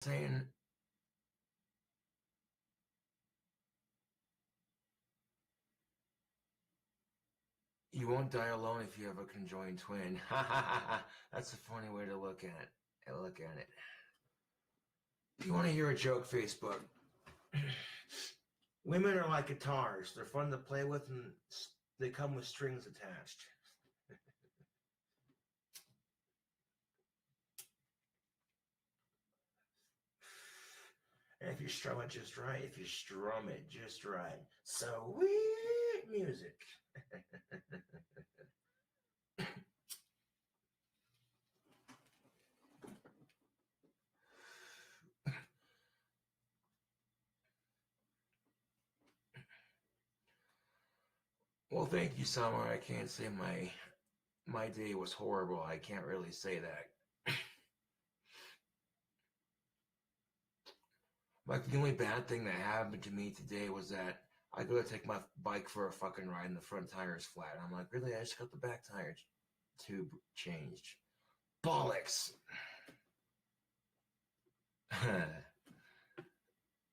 saying you won't die alone if you have a conjoined twin. That's a funny way to look at it. If you want to hear a joke, Facebook. Women are like guitars. They're fun to play with, and they come with strings attached. And if you strum it just right, sweet music. Well, thank you, Summer. I can't say my day was horrible. I can't really say that. Like, the only bad thing that happened to me today was that I go to take my bike for a fucking ride and the front tire is flat. I'm like, really? I just got the back tire tube changed. Bollocks!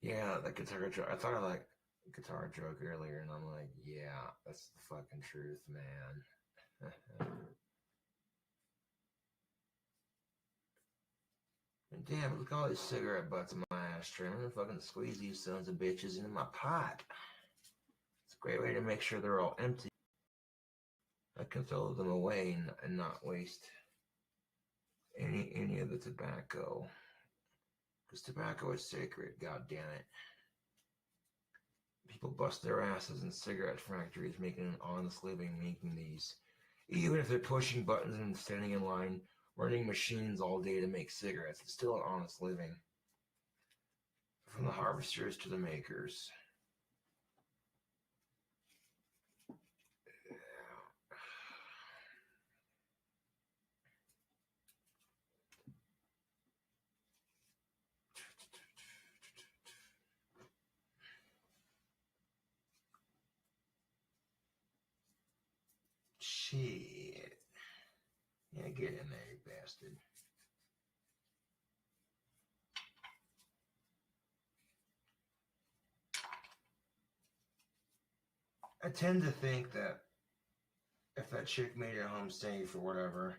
Yeah, the guitar joke. I thought I liked guitar joke earlier, and I'm like, yeah, that's the fucking truth, man. And damn, look at all these cigarette butts in my ashtray. I'm gonna fucking squeeze these sons of bitches into my pot. It's a great way to make sure they're all empty. I can throw them away and not waste any of the tobacco. Because tobacco is sacred, god damn it. People bust their asses in cigarette factories making an honest living making these. Even if they're pushing buttons and standing in line, running machines all day to make cigarettes, it's still an honest living. From the harvesters to the makers. Shit. Yeah, get in there, you bastard. I tend to think that if that chick made it home safe or whatever,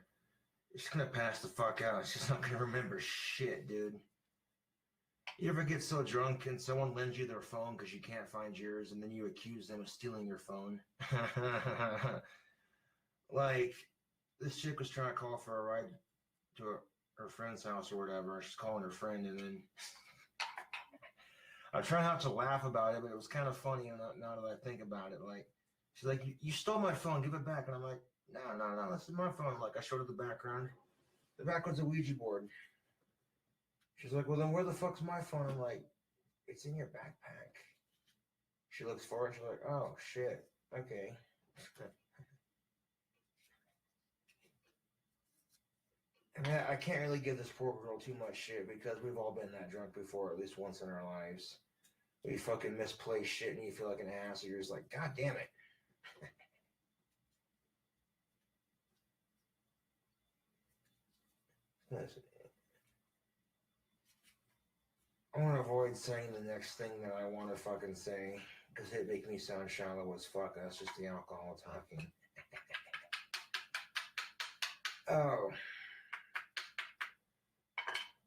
she's gonna pass the fuck out. She's not gonna remember shit, dude. You ever get so drunk and someone lends you their phone because you can't find yours, and then you accuse them of stealing your phone? Like, this chick was trying to call for a ride to her friend's house or whatever. She's calling her friend, and then I'm trying not to laugh about it, but it was kind of funny now that I think about it. Like, she's like, you stole my phone, give it back. And I'm like, no, this is my phone. Like, I showed her the background. The background's a Ouija board. She's like, well, then where the fuck's my phone? I'm like, it's in your backpack. She looks forward, she's like, oh, shit, okay. And I can't really give this poor girl too much shit because we've all been that drunk before, at least once in our lives. We fucking misplace shit and you feel like an ass, or you're just like, God damn it. Listen, I want to avoid saying the next thing that I want to fucking say because it make me sound shallow as fuck. That's just the alcohol talking. Oh.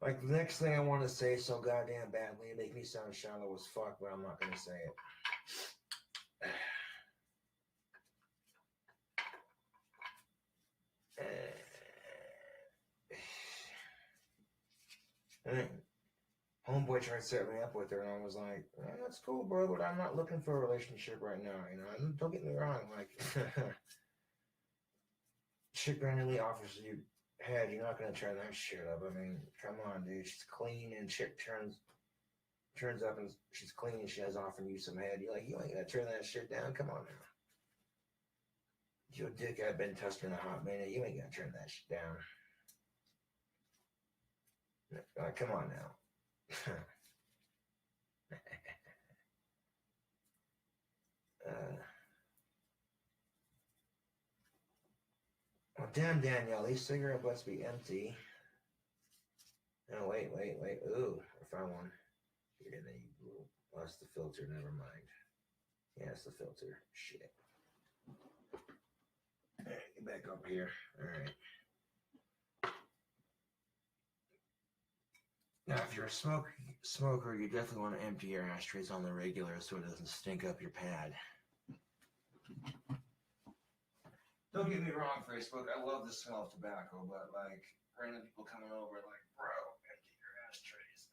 Like, the next thing I want to say so goddamn badly, it make me sound shallow as fuck, but I'm not going to say it. Homeboy tried to set me up with her, and I was like, that's cool, bro, but I'm not looking for a relationship right now, you know? Don't get me wrong, like, chick randomly offers you head, you're not going to turn that shit up. I mean, come on, dude. She's clean, and chick turns up, and she's clean, and she has offering you some head. You're like, you ain't going to turn that shit down? Come on now. Your dick I've been touching in a hot minute. You ain't going to turn that shit down. Come on now. Well, damn, Danielle, these cigarette butts be empty. Oh, wait. Ooh, I found one. Here, then you blew. Oh, that's the filter. Never mind. Yeah, it's the filter. Shit. All right, get back up here. All right. Now, if you're a smoker, you definitely want to empty your ashtrays on the regular so it doesn't stink up your pad. Don't get me wrong, Facebook. I love the smell of tobacco, but like random people coming over, like, bro, empty your ashtrays.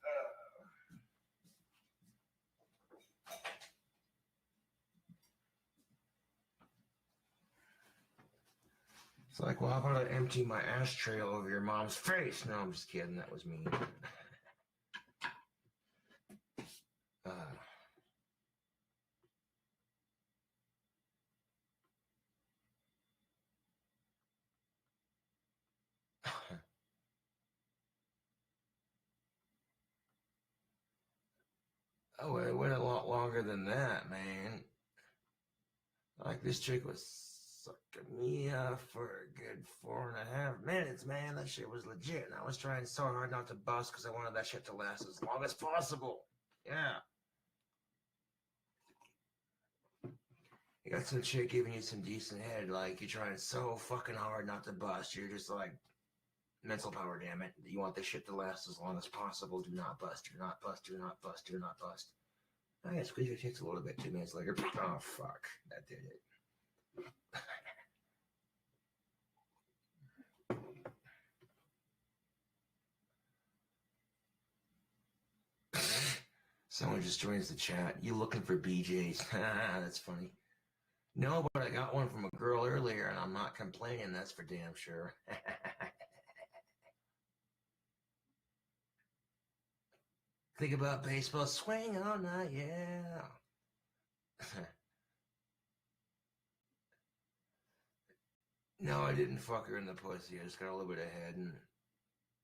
It's like, well, how about I empty my ashtray all over your mom's face? No, I'm just kidding. That was mean. Oh, it went a lot longer than that, man. Like, this chick was sucking me up for a good 4.5 minutes, man. That shit was legit. And I was trying so hard not to bust because I wanted that shit to last as long as possible. Yeah. You got some chick giving you some decent head. Like, you're trying so fucking hard not to bust. You're just like, mental power, damn it. You want this shit to last as long as possible. Do not bust. Do not bust. Do not bust. Do not bust. I gotta squeeze your tits a little bit. 2 minutes later. Oh, fuck. That did it. Someone just joins the chat. You looking for BJs? That's funny. No, but I got one from a girl earlier, and I'm not complaining. That's for damn sure. Think about baseball. Swing all night, yeah. No, I didn't fuck her in the pussy. I just got a little bit of head, and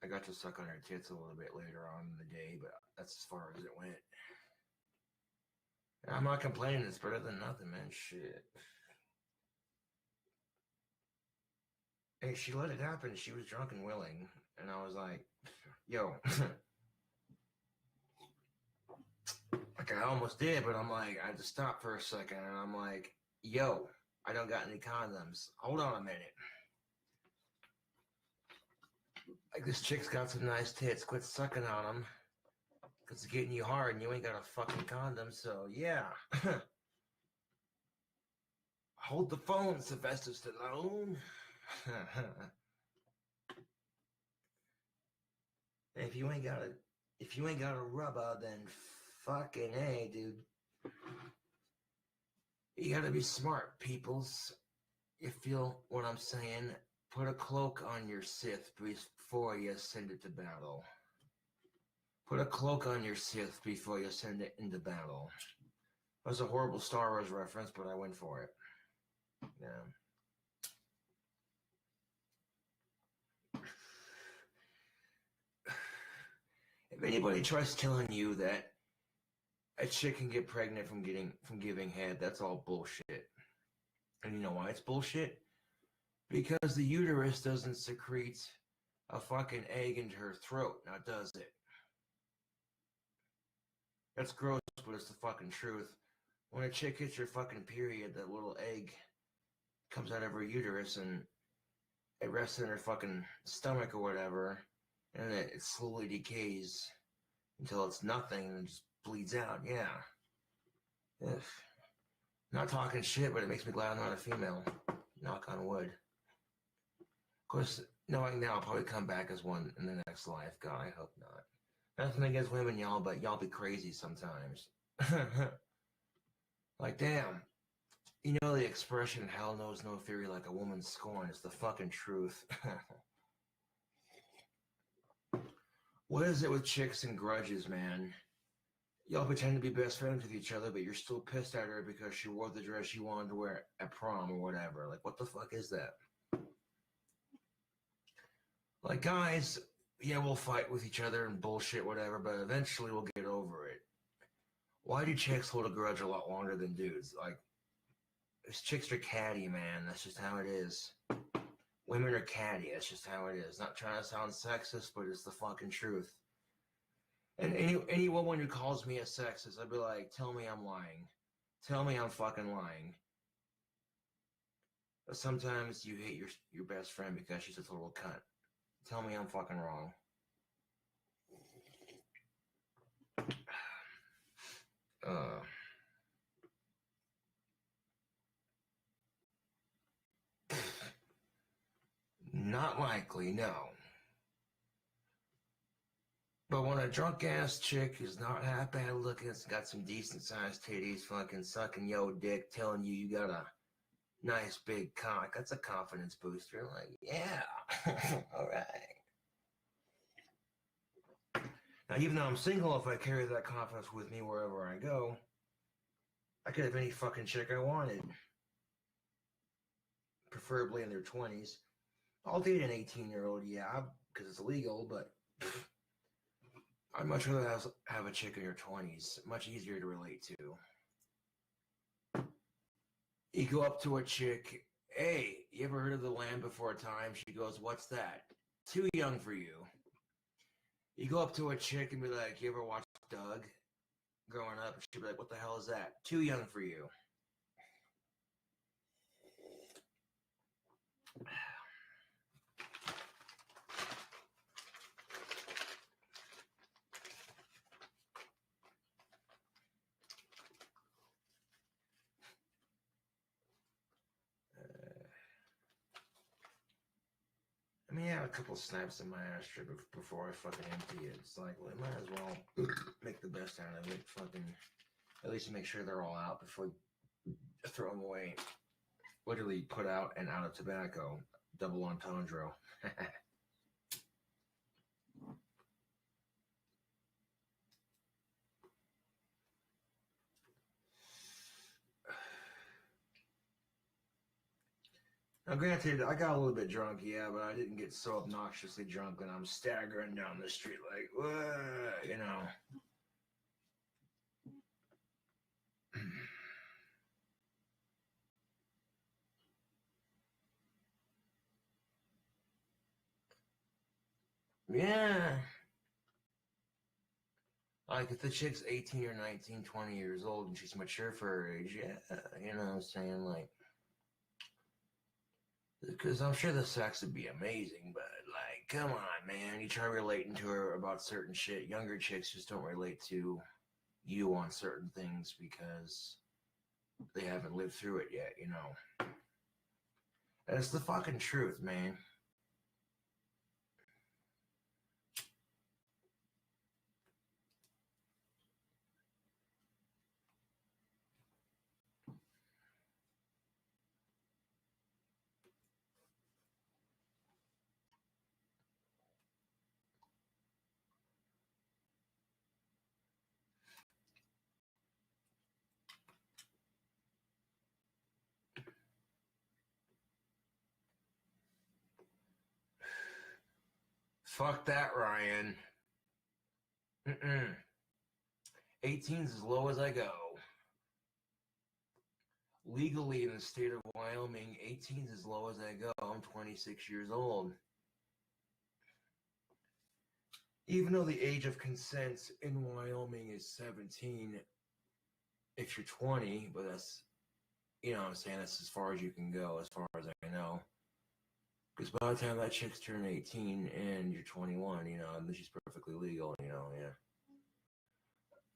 I got to suck on her tits a little bit later on in the day, but that's as far as it went. I'm not complaining. It's better than nothing, man. Shit. Hey, she let it happen. She was drunk and willing, and I was like, yo. Like, I almost did, but I'm like, I had to stop for a second, and I'm like, yo, I don't got any condoms. Hold on a minute. Like, this chick's got some nice tits. Quit sucking on them. Because it's getting you hard, and you ain't got a fucking condom, so yeah. Hold the phone, Sylvester Stallone. If you ain't got a rubber, then fucking A, dude. You gotta be smart, peoples. You feel what I'm saying? Put a cloak on your Sith before you send it to battle. Put a cloak on your Sith before you send it into battle. That was a horrible Star Wars reference, but I went for it. Yeah. If anybody tries telling you that a chick can get pregnant from giving head, that's all bullshit. And you know why it's bullshit? Because the uterus doesn't secrete a fucking egg into her throat, now does it? That's gross, but it's the fucking truth. When a chick hits her fucking period, that little egg comes out of her uterus and it rests in her fucking stomach or whatever, and it slowly decays until it's nothing and just bleeds out. Yeah. Ugh. Not talking shit, but it makes me glad I'm not a female. Knock on wood. Of course, knowing now, I'll probably come back as one in the next life. God, I hope not. Nothing against women, y'all, but y'all be crazy sometimes. Like, damn. You know the expression, hell knows no fury like a woman's scorn. It's the fucking truth. What is it with chicks and grudges, man? Y'all pretend to be best friends with each other, but you're still pissed at her because she wore the dress you wanted to wear at prom or whatever. Like, what the fuck is that? Like, guys, yeah, we'll fight with each other and bullshit, whatever, but eventually we'll get over it. Why do chicks hold a grudge a lot longer than dudes? Like, this chicks are catty, man. That's just how it is. Women are catty. That's just how it is. Not trying to sound sexist, but it's the fucking truth. And any woman who calls me a sexist, I'd be like, tell me I'm lying. Tell me I'm fucking lying. But sometimes you hate your best friend because she's a total cunt. Tell me I'm fucking wrong. Not likely, no. But when a drunk ass chick is not half bad looking, it's got some decent sized titties, fucking sucking yo dick, telling you got a nice big cock, that's a confidence booster. Like, yeah, all right. Now, even though I'm single, if I carry that confidence with me wherever I go, I could have any fucking chick I wanted. Preferably in their 20s. I'll date an 18-year-old, yeah, because it's illegal, but I'd much rather have a chick in her 20s. Much easier to relate to. You go up to a chick, hey, you ever heard of The Land Before Time? She goes, what's that? Too young for you. You go up to a chick and be like, you ever watched Doug growing up? She'd be like, what the hell is that? Too young for you. I mean, I have a couple snaps in my ashtray before I fucking empty it. It's like, well, I might as well make the best out of it. Fucking, at least make sure they're all out before you throw them away. Literally put out and out of tobacco. Double entendre. Now, granted, I got a little bit drunk, yeah, but I didn't get so obnoxiously drunk that I'm staggering down the street like, whoa, you know. Yeah. Like, if the chick's 18 or 19, 20 years old and she's mature for her age, yeah, you know what I'm saying? Like, because I'm sure the sex would be amazing, but, like, come on, man. You try relating to her about certain shit. Younger chicks just don't relate to you on certain things because they haven't lived through it yet, you know? And it's the fucking truth, man. Fuck that, Ryan. 18's as low as I go. Legally in the state of Wyoming, 18's as low as I go. I'm 26 years old. Even though the age of consent in Wyoming is 17 if you're 20, but that's, you know what I'm saying, that's as far as you can go, as far as I know. Because by the time that chick's turn 18 and you're 21, you know, and she's perfectly legal, you know, yeah.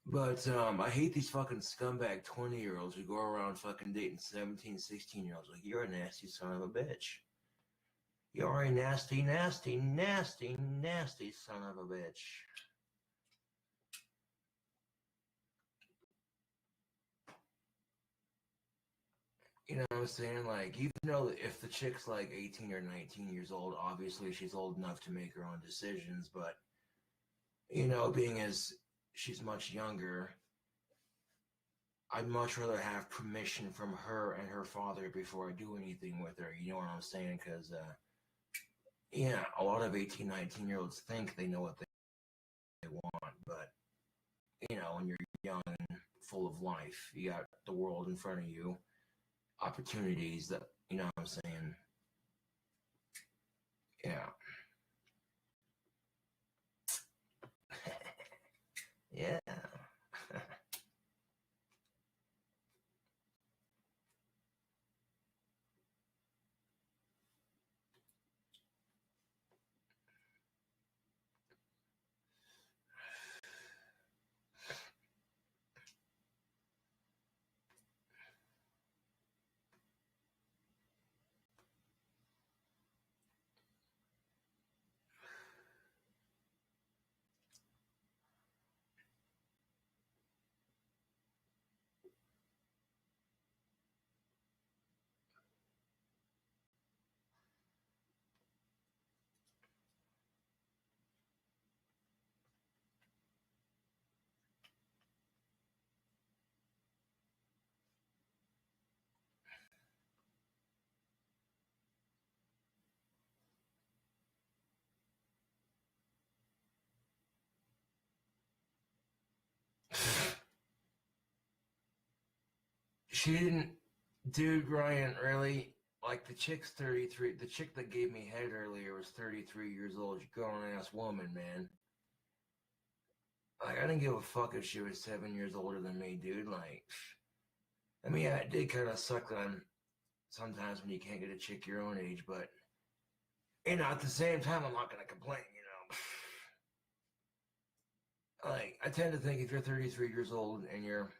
But I hate these fucking scumbag 20-year-olds who go around fucking dating 17, 16-year-olds. Like, you're a nasty son of a bitch. You're a nasty, nasty, nasty, nasty son of a bitch. You know what I'm saying? Like, even though if the chick's like 18 or 19 years old, obviously she's old enough to make her own decisions, but, you know, being as she's much younger, I'd much rather have permission from her and her father before I do anything with her. You know what I'm saying? Because, yeah, a lot of 18, 19-year-olds think they know what they want, but, you know, when you're young and full of life, you got the world in front of you, opportunities that, you know what I'm saying? Yeah. Yeah. She didn't, dude, Ryan, really, like the chick's 33. The chick that gave me head earlier was 33 years old. She's a grown-ass woman, man. Like, I didn't give a fuck if she was 7 years older than me, dude. Like, I mean, yeah, it did kind of suck that I'm sometimes when you can't get a chick your own age, but, you know, at the same time, I'm not going to complain, you know. Like, I tend to think if you're 33 years old and you're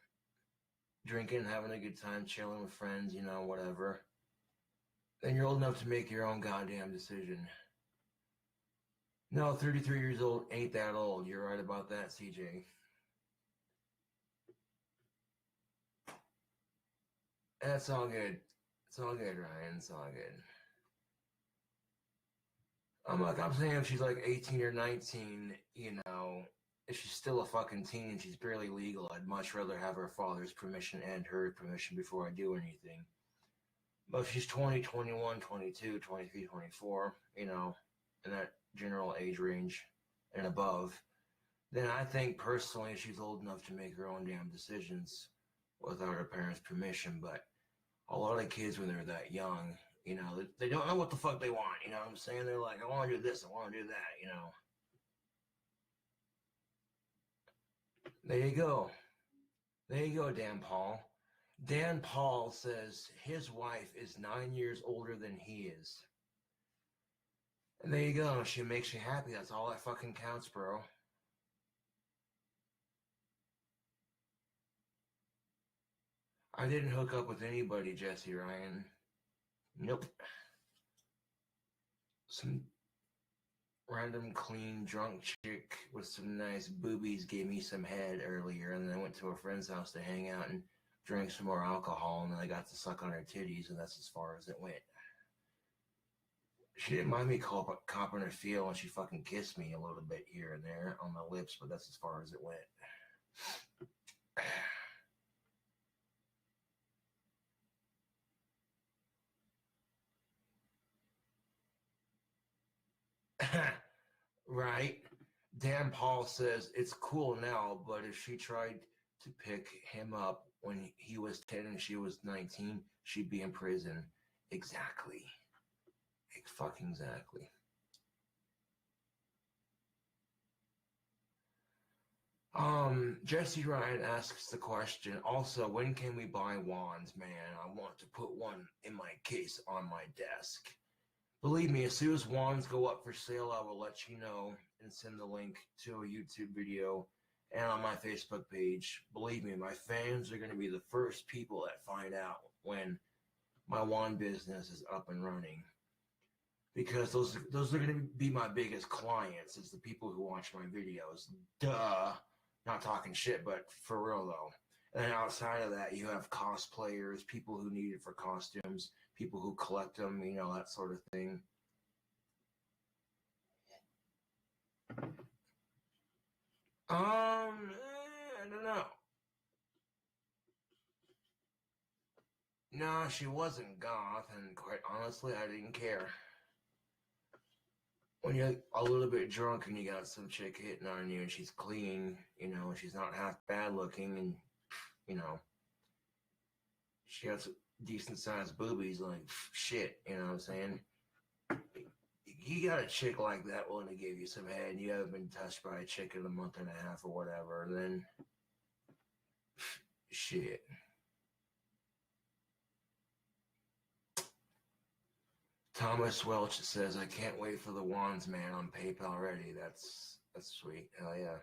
drinking, having a good time, chilling with friends, you know, whatever, then you're old enough to make your own goddamn decision. No, 33 years old ain't that old. You're right about that, CJ. That's all good. It's all good, Ryan. It's all good. I'm saying if she's like 18 or 19, you know, if she's still a fucking teen and she's barely legal, I'd much rather have her father's permission and her permission before I do anything. But if she's 20, 21, 22, 23, 24, you know, in that general age range and above, then I think personally she's old enough to make her own damn decisions without her parents' permission. But a lot of kids, when they're that young, you know, they don't know what the fuck they want. You know what I'm saying? They're like, I want to do this, I want to do that, you know. There you go. There you go, Dan Paul. Dan Paul says his wife is 9 years older than he is. And there you go. She makes you happy. That's all that fucking counts, bro. I didn't hook up with anybody, Jesse Ryan. Nope. Some random, clean, drunk chick with some nice boobies gave me some head earlier, and then I went to a friend's house to hang out and drink some more alcohol, and then I got to suck on her titties, and that's as far as it went. She didn't mind me copping her feel, and she fucking kissed me a little bit here and there on my lips, but that's as far as it went. Right? Dan Paul says it's cool now, but if she tried to pick him up when he was 10 and she was 19, she'd be in prison. Exactly. Fucking exactly. Jesse Ryan asks the question, also, when can we buy wands, man? I want to put one in my case on my desk. Believe me, as soon as wands go up for sale, I will let you know and send the link to a YouTube video and on my Facebook page. Believe me, my fans are going to be the first people that find out when my wand business is up and running. Because those are going to be my biggest clients, is the people who watch my videos. Duh. Not talking shit, but for real though. And then outside of that, you have cosplayers, people who need it for costumes, people who collect them, you know, that sort of thing. I don't know. No, she wasn't goth, and quite honestly, I didn't care. When you're a little bit drunk and you got some chick hitting on you and she's clean, you know, she's not half bad looking, and, you know, she has decent sized boobies, like, shit, you know what I'm saying? You you got a chick like that willing to give you some head, and you haven't been touched by a chick in a month and a half or whatever, then shit. Thomas Welch says, I can't wait for the Wands Man on PayPal already. That's sweet. Hell yeah.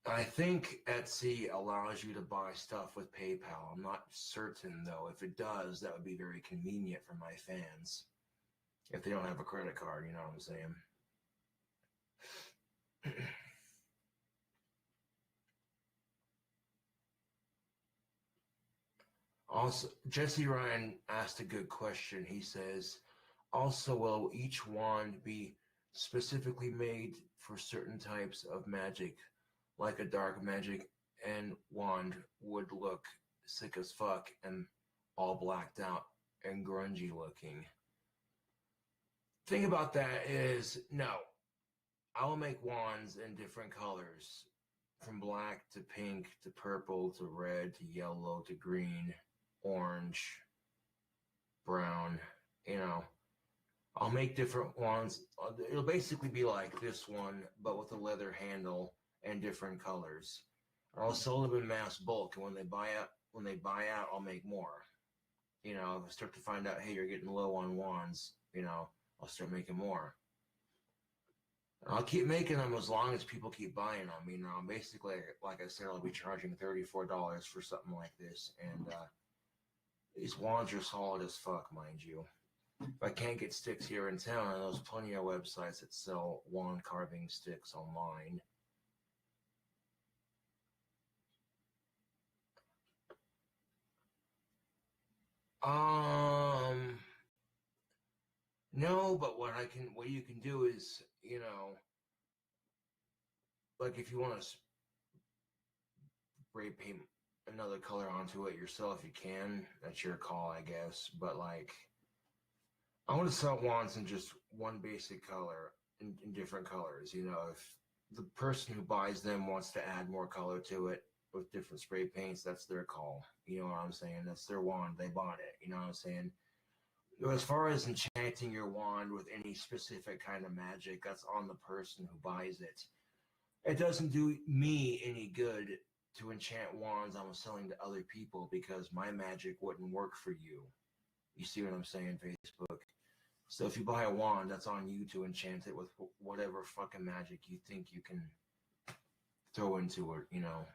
I think Etsy allows you to buy stuff with PayPal. I'm not certain, though. If it does, that would be very convenient for my fans. If they don't have a credit card, you know what I'm saying? Also, Jesse Ryan asked a good question. He says, also, will each wand be specifically made for certain types of magic, like a dark magic and wand would look sick as fuck and all blacked out and grungy looking? Thing about that is, no. I will make wands in different colors, from black to pink to purple to red to yellow to green, orange, brown, you know. I'll make different wands. It'll basically be like this one, but with a leather handle and different colors. I'll sell them in mass bulk, and when they buy out, I'll make more. You know, if I start to find out, hey, you're getting low on wands, you know, I'll start making more. And I'll keep making them as long as people keep buying them. You know, basically, like I said, I'll be charging $34 for something like this, and these wands are solid as fuck, mind you. If I can't get sticks here in town, there's plenty of websites that sell wand carving sticks online. No, but what you can do is, you know, like if you want to spray paint another color onto it yourself, you can. That's your call, I guess. But like, I want to sell wands in just one basic color, in different colors. You know, if the person who buys them wants to add more color to it with different spray paints, that's their call. You know what I'm saying? That's their wand. They bought it. You know what I'm saying? As far as enchanting your wand with any specific kind of magic, that's on the person who buys it. It doesn't do me any good to enchant wands I'm selling to other people because my magic wouldn't work for you. You see what I'm saying, Facebook? So if you buy a wand, that's on you to enchant it with whatever fucking magic you think you can throw into it, you know.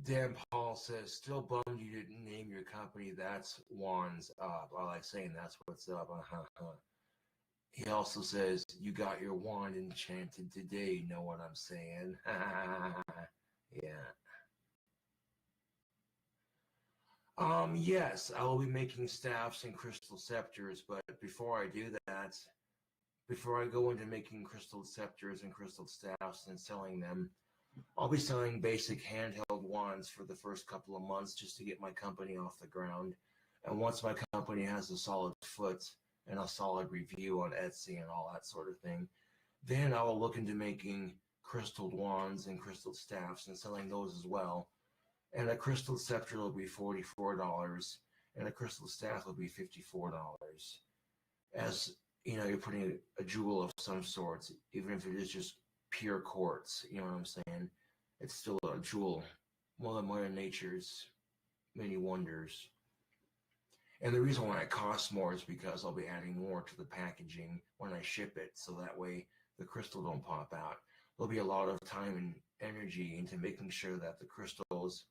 Dan Paul says, still bummed you didn't name your company That's Wands Up. I like saying that's what's up. He also says, you got your wand enchanted today. Know what I'm saying? Yeah. Yes, I will be making staffs and crystal scepters, but before I do that, before I go into making crystal scepters and crystal staffs and selling them, I'll be selling basic handheld wands for the first couple of months just to get my company off the ground. And once my company has a solid foot and a solid review on Etsy and all that sort of thing, then I will look into making crystal wands and crystal staffs and selling those as well. And a crystal scepter will be $44, and a crystal staff will be $54. As you know, you're putting a jewel of some sorts, even if it is just pure quartz. You know what I'm saying? It's still a jewel, one of Mother Nature's many wonders. And the reason why it costs more is because I'll be adding more to the packaging when I ship it, so that way the crystal don't pop out. There'll be a lot of time and energy into making sure that the crystal is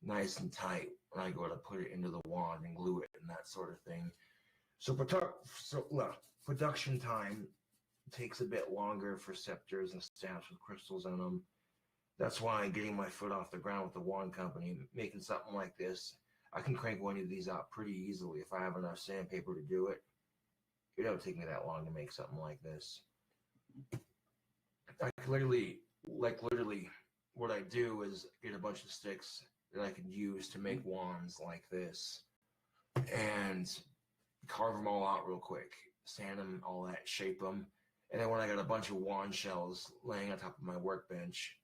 nice and tight when I go to put it into the wand and glue it and that sort of thing. So production time takes a bit longer for scepters and staffs with crystals in them. That's why getting my foot off the ground with the wand company, making something like this, I can crank one of these out pretty easily if I have enough sandpaper to do it. It don't take me that long to make something like this. I literally, what I do is get a bunch of sticks that I could use to make wands like this and carve them all out real quick, sand them, all that, shape them, And then when I got a bunch of wand shells laying on top of my workbench,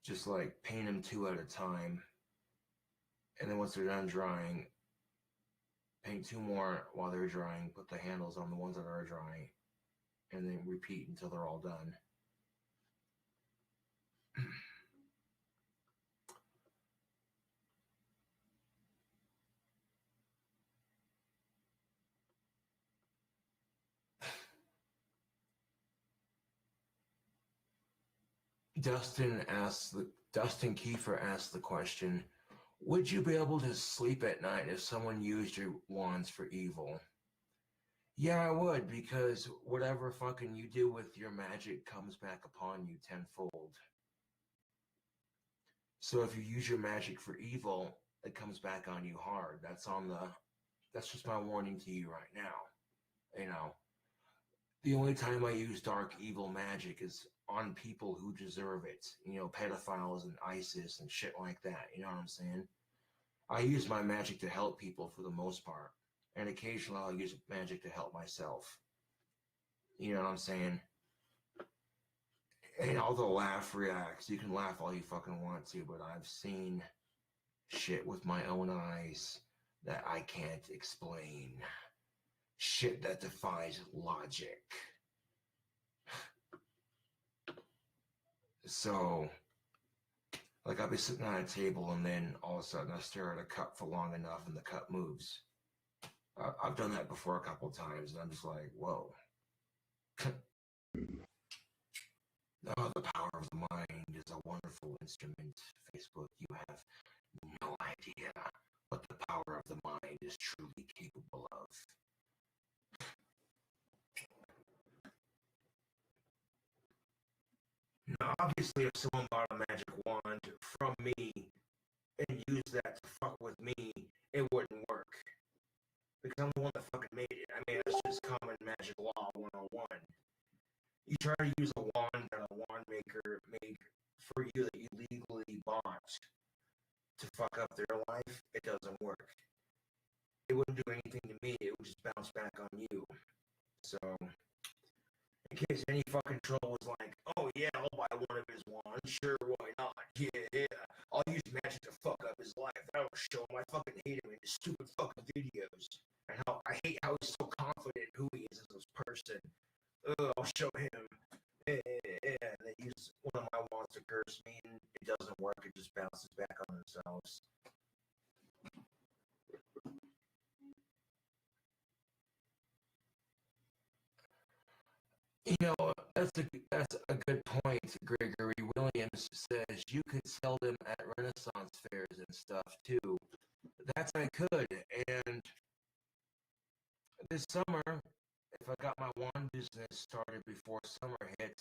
just like paint them 2 at a time. And then once they're done drying, paint 2 more while they're drying, put the handles on the ones that are drying, and then repeat until they're all done. Dustin Kiefer asked the question, would you be able to sleep at night if someone used your wands for evil? Yeah, I would, because whatever fucking you do with your magic comes back upon you tenfold. So if you use your magic for evil, it comes back on you hard. That's just my warning to you right now. You know, the only time I use dark evil magic is on people who deserve it. You know, pedophiles and ISIS and shit like that. You know what I'm saying? I use my magic to help people for the most part. And occasionally I'll use magic to help myself. You know what I'm saying? And all the laugh reacts. You can laugh all you fucking want to, but I've seen shit with my own eyes that I can't explain. Shit that defies logic. So, like, I'll be sitting on a table and then all of a sudden I stare at a cup for long enough and the cup moves. I've done that before a couple of times and I'm just like, whoa. Oh, the power of the mind is a wonderful instrument. Facebook, you have no idea what the power of the mind is truly capable of. Now, obviously, if someone bought a magic wand from me and used that to fuck with me, it wouldn't work. Because I'm the one that fucking made it. I mean, that's just common magic law 101. You try to use a wand that a wand maker made for you that you legally bought to fuck up their life, it doesn't work. It wouldn't do anything to me, it would just bounce back on you. So, in case any fucking troll was like, oh yeah, I'll buy one of his wands, sure, why not? Yeah, I'll use magic to fuck up his life. That'll show him I fucking hate him in his stupid fucking videos. And how I hate how he's so confident in who he is as a person. I'll show him. And they use one of my wands to curse me, and it doesn't work. It just bounces back on themselves. You know, that's a good point. Gregory Williams says you could sell them at Renaissance fairs and stuff too. That's I could. And this summer, if I got my wand business started before summer hit,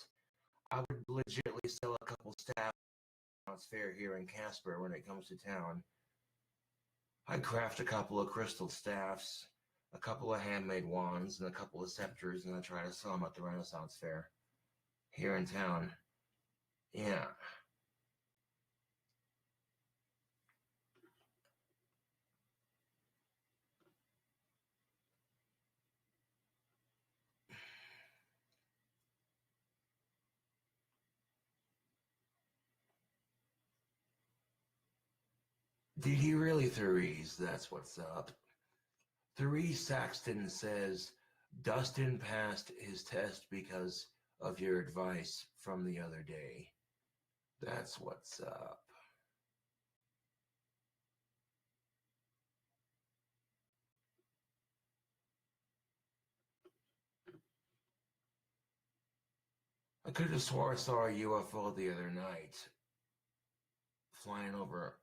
I would legitimately sell a couple staff fair here in Casper when it comes to town. I'd craft a couple of crystal staffs, a couple of handmade wands, and a couple of scepters, and I'd try to sell them at the Renaissance fair here in town. Yeah. Did he really, Therese? That's what's up. Therese Saxton says, Dustin passed his test because of your advice from the other day. That's what's up. I could have swore I saw a UFO the other night flying over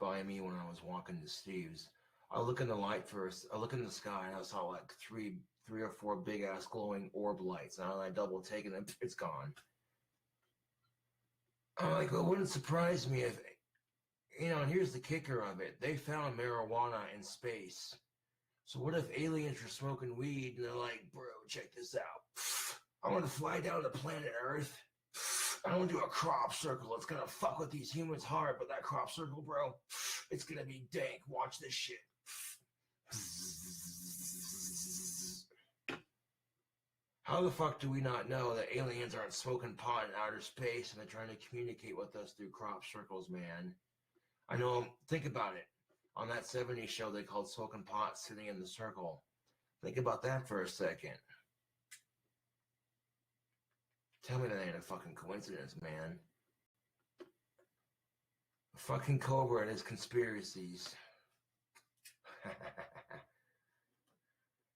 by me when I was walking to Steve's. I look in the light first. I look in the sky and I saw like three or four big ass glowing orb lights. And I double take it and it's gone. I'm like, well, it wouldn't surprise me if, you know, and here's the kicker of it. They found marijuana in space. So what if aliens are smoking weed and they're like, bro, check this out. I want to fly down to planet Earth. I want to do a crop circle. It's going to fuck with these humans hard, but that crop circle, bro, it's going to be dank. Watch this shit. How the fuck do we not know that aliens aren't smoking pot in outer space and they're trying to communicate with us through crop circles, man? I know, think about it. On that 70s show they called Smoking Pot Sitting in the Circle. Think about that for a second. Tell me that ain't a fucking coincidence, man. A fucking Cobra and his conspiracies.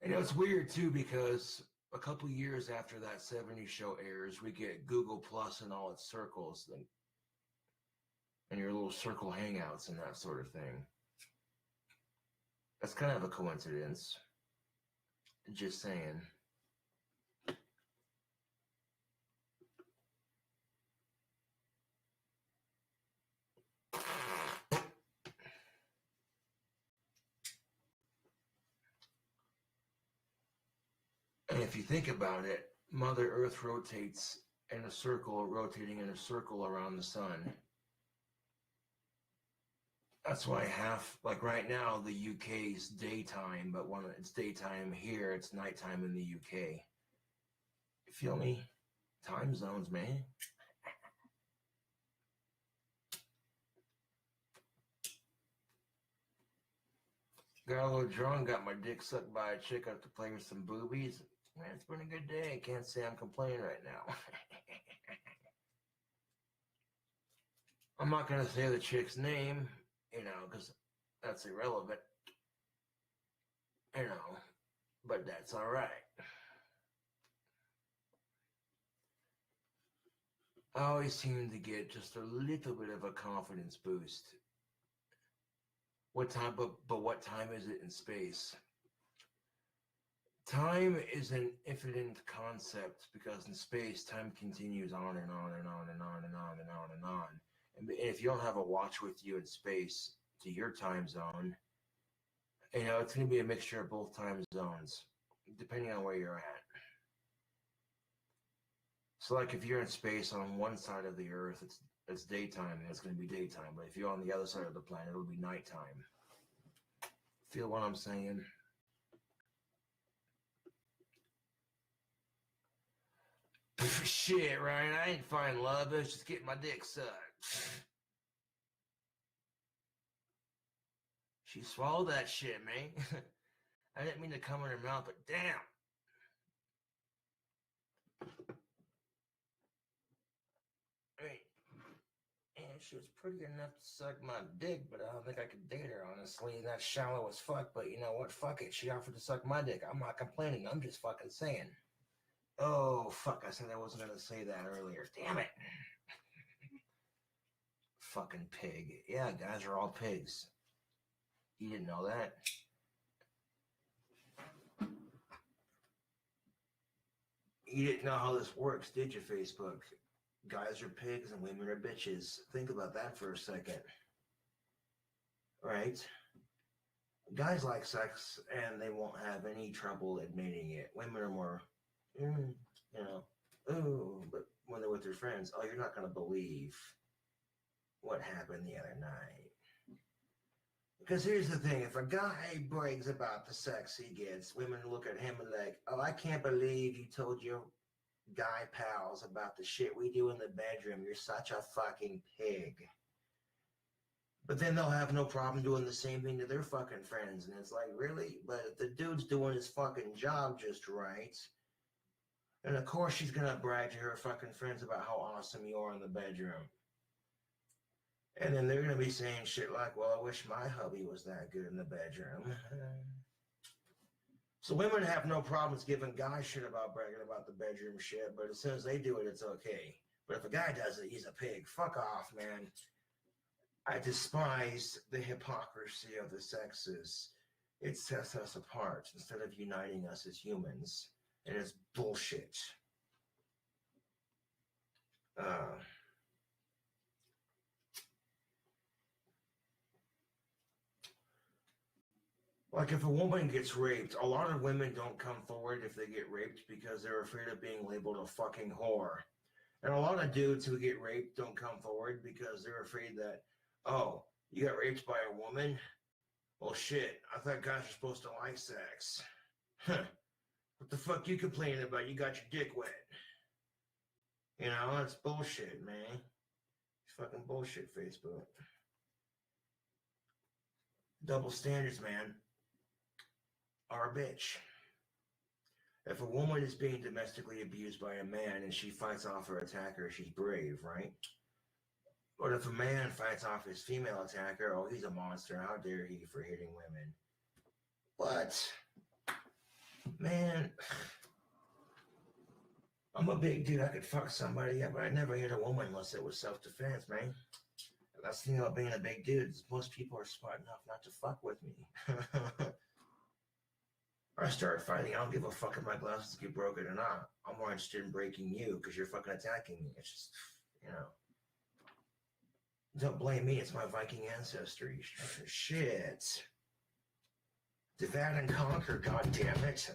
And it's weird too because a couple years after that 70s show airs, we get Google Plus and all its circles and your little circle hangouts and that sort of thing. That's kind of a coincidence. Just saying. And if you think about it, Mother Earth rotates in a circle, rotating in a circle around the sun. That's why like right now, the UK's daytime, but when it's daytime here, it's nighttime in the UK. You feel me? Time zones, man. Got a little drunk, got my dick sucked by a chick up to play with some boobies. Man, it's been a good day. I can't say I'm complaining right now. I'm not going to say the chick's name, because that's irrelevant. But that's all right. I always seem to get just a little bit of a confidence boost. What time, but what time is it in space? Time is an infinite concept because in space, time continues on and on and on and on and on and on and on. And if you don't have a watch with you in space to your time zone, it's going to be a mixture of both time zones, depending on where you're at. So like if you're in space on one side of the Earth, it's daytime, and it's going to be daytime. But if you're on the other side of the planet, it'll be nighttime. Feel what I'm saying? Shit, Ryan, I ain't find love. I was just getting my dick sucked. She swallowed that shit, man. I didn't mean to come in her mouth, but damn. She was pretty enough to suck my dick, but I don't think I could date her, honestly. That's shallow as fuck, but you know what? Fuck it. She offered to suck my dick. I'm not complaining. I'm just fucking saying. Oh, fuck. I said I wasn't going to say that earlier. Damn it. Fucking pig. Yeah, guys are all pigs. You didn't know that? You didn't know how this works, did you, Facebook? Guys are pigs and women are bitches. Think about that for a second. Right? Guys like sex and they won't have any trouble admitting it. Women are more, but when they're with their friends, you're not going to believe what happened the other night. Because here's the thing, if a guy brags about the sex he gets, women look at him and like, I can't believe you told your guy pals about the shit we do in the bedroom. You're such a fucking pig. But then they'll have no problem doing the same thing to their fucking friends. And it's like, really? But if the dude's doing his fucking job just right, and of course she's going to brag to her fucking friends about how awesome you are in the bedroom. And then they're going to be saying shit like, well, I wish my hubby was that good in the bedroom. So women have no problems giving guys shit about bragging about the bedroom shit, but as soon as they do it, it's okay. But if a guy does it, he's a pig. Fuck off, man. I despise the hypocrisy of the sexes. It sets us apart instead of uniting us as humans. And it's bullshit. Like if a woman gets raped, a lot of women don't come forward if they get raped because they're afraid of being labeled a fucking whore. And a lot of dudes who get raped don't come forward because they're afraid that, you got raped by a woman? Well, shit, I thought guys were supposed to like sex. What the fuck you complaining about? You got your dick wet. You know, that's bullshit, man. It's fucking bullshit, Facebook. Double standards, man, are a bitch. If a woman is being domestically abused by a man and she fights off her attacker, she's brave, right? But if a man fights off his female attacker, oh, he's a monster. How dare he for hitting women? But, man, I'm a big dude. I could fuck somebody, yeah, but I never hit a woman unless it was self-defense, man. That's the thing about being a big dude. Most people are smart enough not to fuck with me. Or I start fighting. I don't give a fuck if my glasses get broken or not. I'm more interested in breaking you because you're fucking attacking me. It's just, you know. Don't blame me. It's my Viking ancestry. Shit. Divide and conquer, goddammit.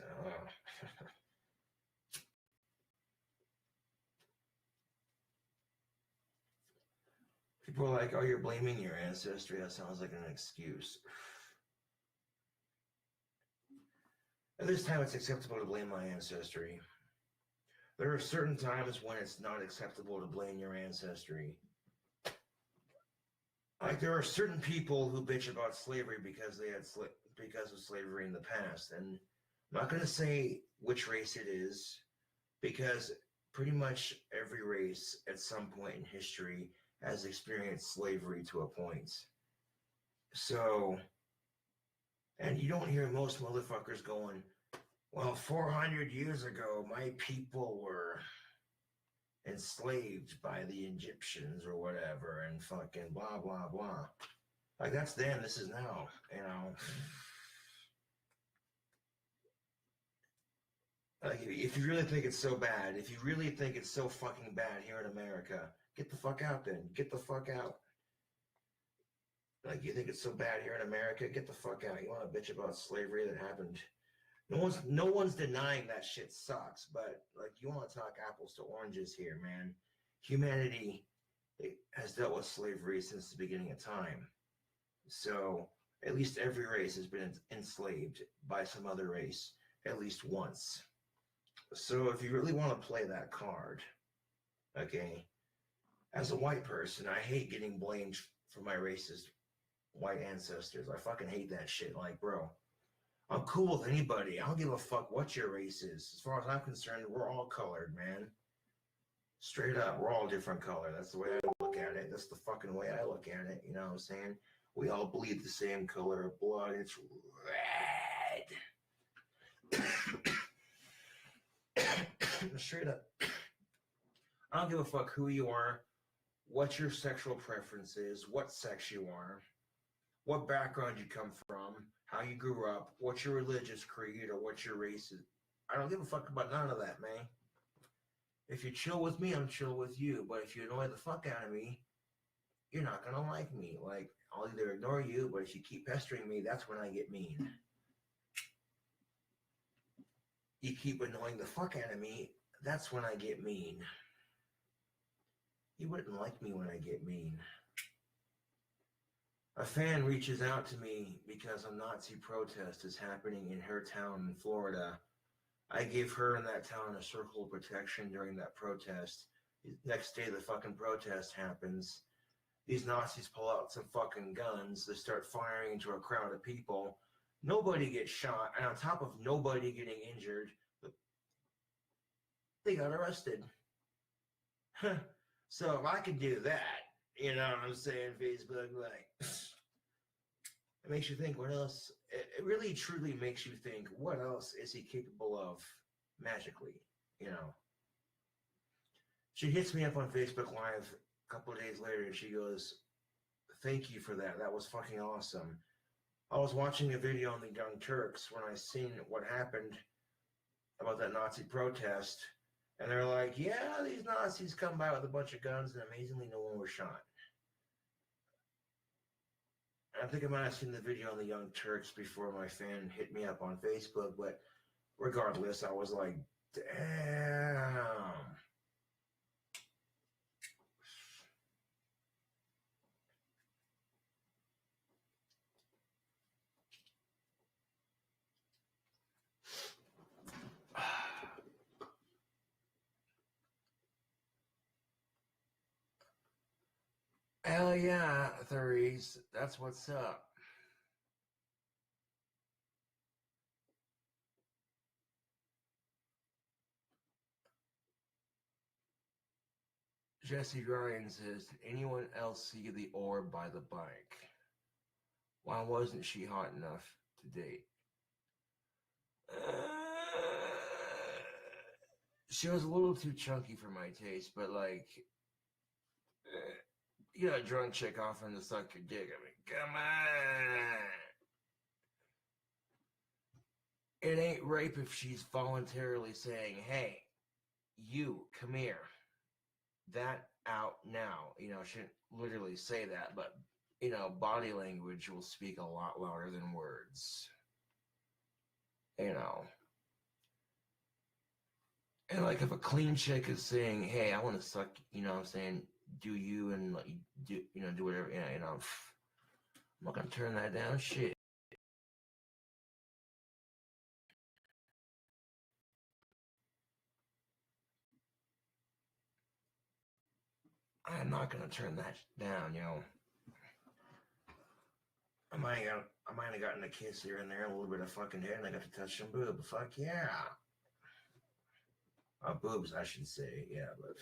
People are like, oh, you're blaming your ancestry. That sounds like an excuse. At this time, it's acceptable to blame my ancestry. There are certain times when it's not acceptable to blame your ancestry. Like, there are certain people who bitch about slavery because they had because of slavery in the past. And I'm not going to say which race it is, because pretty much every race at some point in history has experienced slavery to a point. So, and you don't hear most motherfuckers going, well, 400 years ago, my people were enslaved by the Egyptians or whatever, and fucking blah, blah, blah. Like, that's then, this is now, you know. Like, if you really think it's so bad, if you really think it's so fucking bad here in America, get the fuck out then. Get the fuck out. Like, you think it's so bad here in America? Get the fuck out. You want to bitch about slavery that happened? No one's denying that shit sucks, but, like, you want to talk apples to oranges here, man. Humanity has dealt with slavery since the beginning of time. So, at least every race has been enslaved by some other race at least once. So, if you really want to play that card, okay, as a white person, I hate getting blamed for my racist white ancestors. I fucking hate that shit. Like, bro, I'm cool with anybody. I don't give a fuck what your race is. As far as I'm concerned, we're all colored, man. Straight up, we're all different color. That's the way I look at it. That's the fucking way I look at it. You know what I'm saying? We all bleed the same color of blood. It's red. Straight up. I don't give a fuck who you are, what your sexual preference is, what sex you are, what background you come from, how you grew up, what your religious creed or what your race is. I don't give a fuck about none of that, man. If you chill with me, I'm chill with you. But if you annoy the fuck out of me, you're not going to like me. Like, I'll either ignore you, but if you keep pestering me, that's when I get mean. You keep annoying the fuck out of me, that's when I get mean. You wouldn't like me when I get mean. A fan reaches out to me because a Nazi protest is happening in her town in Florida. I gave her and that town a circle of protection during that protest. Next day, the fucking protest happens. These Nazis pull out some fucking guns. They start firing into a crowd of people. Nobody gets shot. And on top of nobody getting injured, they got arrested. So if I could do that, you know what I'm saying, Facebook, like, it makes you think, what else? It really, truly makes you think, what else is he capable of magically, you know? She hits me up on Facebook Live a couple of days later, and she goes, thank you for that. That was fucking awesome. I was watching a video on the Young Turks when I seen what happened about that Nazi protest, and they're like, yeah, these Nazis come by with a bunch of guns, and amazingly no one was shot. I think I might have seen the video on the Young Turks before my fan hit me up on Facebook, but regardless, I was like, damn. Hell yeah, Thuries. That's what's up. Jesse Ryan says, did anyone else see the orb by the bike? Why wasn't she hot enough to date? She was a little too chunky for my taste, but like, you got a drunk chick offering to suck your dick. I mean, come on. It ain't rape if she's voluntarily saying, hey, you, come here. That out now. You know, she shouldn't literally say that, but, you know, body language will speak a lot louder than words. You know. And like if a clean chick is saying, hey, I want to suck, you know what I'm saying, do you and like do, you know, do whatever, yeah, you know, I'm not gonna turn that down. Shit. I'm not gonna turn that down, you know. I might have gotten a kiss here and there, a little bit of fucking hair, and I got to touch some boob. Fuck yeah. Boobs, I should say, yeah, but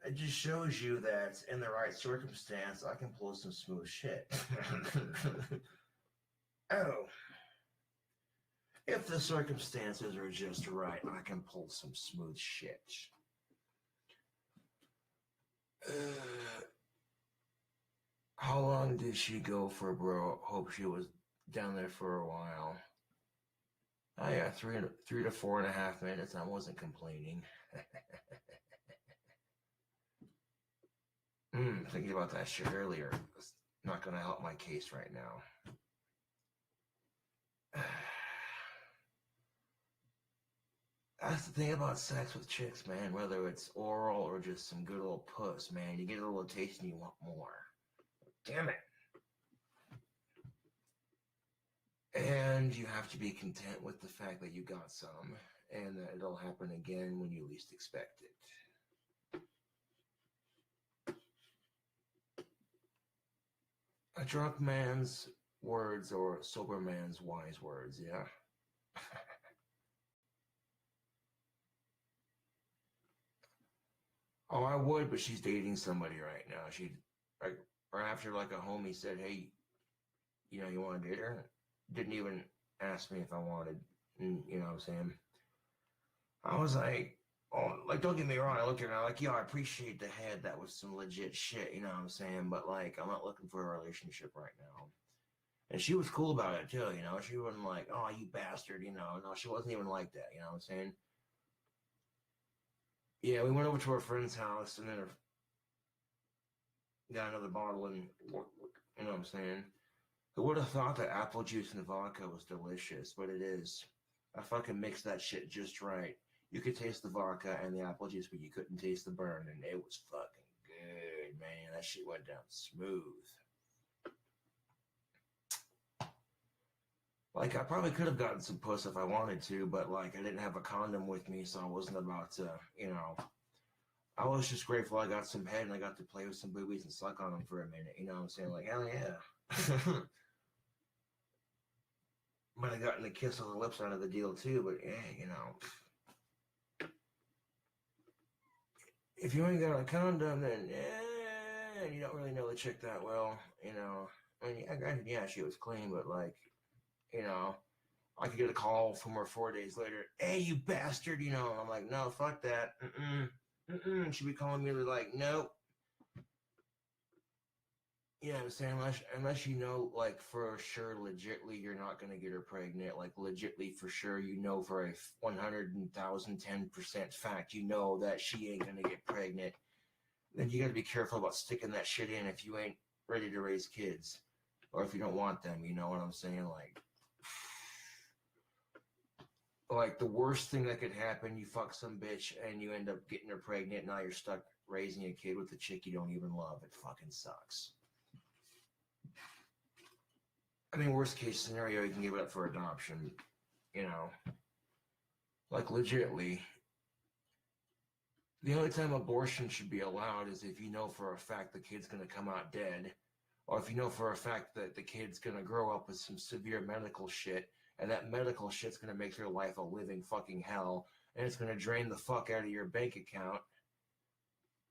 it just shows you that in the right circumstance, I can pull some smooth shit. Oh. If the circumstances are just right, I can pull some smooth shit. How long did she go for, bro? Hope she was down there for a while. Oh yeah, 3 to 4.5 minutes. I wasn't complaining. Thinking about that shit earlier. It's not going to help my case right now. That's the thing about sex with chicks, man. Whether it's oral or just some good old puss, man. You get a little taste and you want more. Damn it. And you have to be content with the fact that you got some and that it'll happen again when you least expect it. A drunk man's words or a sober man's wise words, yeah. Oh, I would, but she's dating somebody right now. She, like, or after like a homie said, hey, you know, you want to date her? Didn't even ask me if I wanted, and, you know what I'm saying? I was like, oh, like, don't get me wrong. I looked at her and I'm like, yo, I appreciate the head. That was some legit shit, you know what I'm saying? But like, I'm not looking for a relationship right now. And she was cool about it too, you know? She wasn't like, oh, you bastard, you know? No, she wasn't even like that, you know what I'm saying? Yeah, we went over to her friend's house and then got another bottle and, you know what I'm saying? Who would have thought that apple juice and vodka was delicious, but it is. I fucking mixed that shit just right. You could taste the vodka and the apple juice, but you couldn't taste the burn, and it was fucking good, man. That shit went down smooth. Like, I probably could have gotten some puss if I wanted to, but, like, I didn't have a condom with me, so I wasn't about to, you know. I was just grateful I got some head and I got to play with some boobies and suck on them for a minute, you know what I'm saying? Like, hell yeah. Might have gotten a kiss on the lips out of the deal, too, but, yeah, you know. If you ain't got a condom, then, you don't really know the chick that well, you know. I mean, yeah, she was clean, but, like, you know, I could get a call from her 4 days later. Hey, you bastard, you know. And I'm like, no, fuck that. She'd be calling me like, nope. You know what I'm saying? Unless you know, like, for sure, legitly, you're not going to get her pregnant. Like, legitly, for sure, you know for a 100,010% fact, you know that she ain't going to get pregnant. Then you got to be careful about sticking that shit in if you ain't ready to raise kids. Or if you don't want them, you know what I'm saying? Like the worst thing that could happen, you fuck some bitch and you end up getting her pregnant. Now you're stuck raising a kid with a chick you don't even love. It fucking sucks. I mean, worst case scenario, you can give it up for adoption, you know. Like legitimately, The only time abortion should be allowed is if you know for a fact the kid's going to come out dead, or if you know for a fact that the kid's going to grow up with some severe medical shit, and that medical shit's going to make your life a living fucking hell, and it's going to drain the fuck out of your bank account.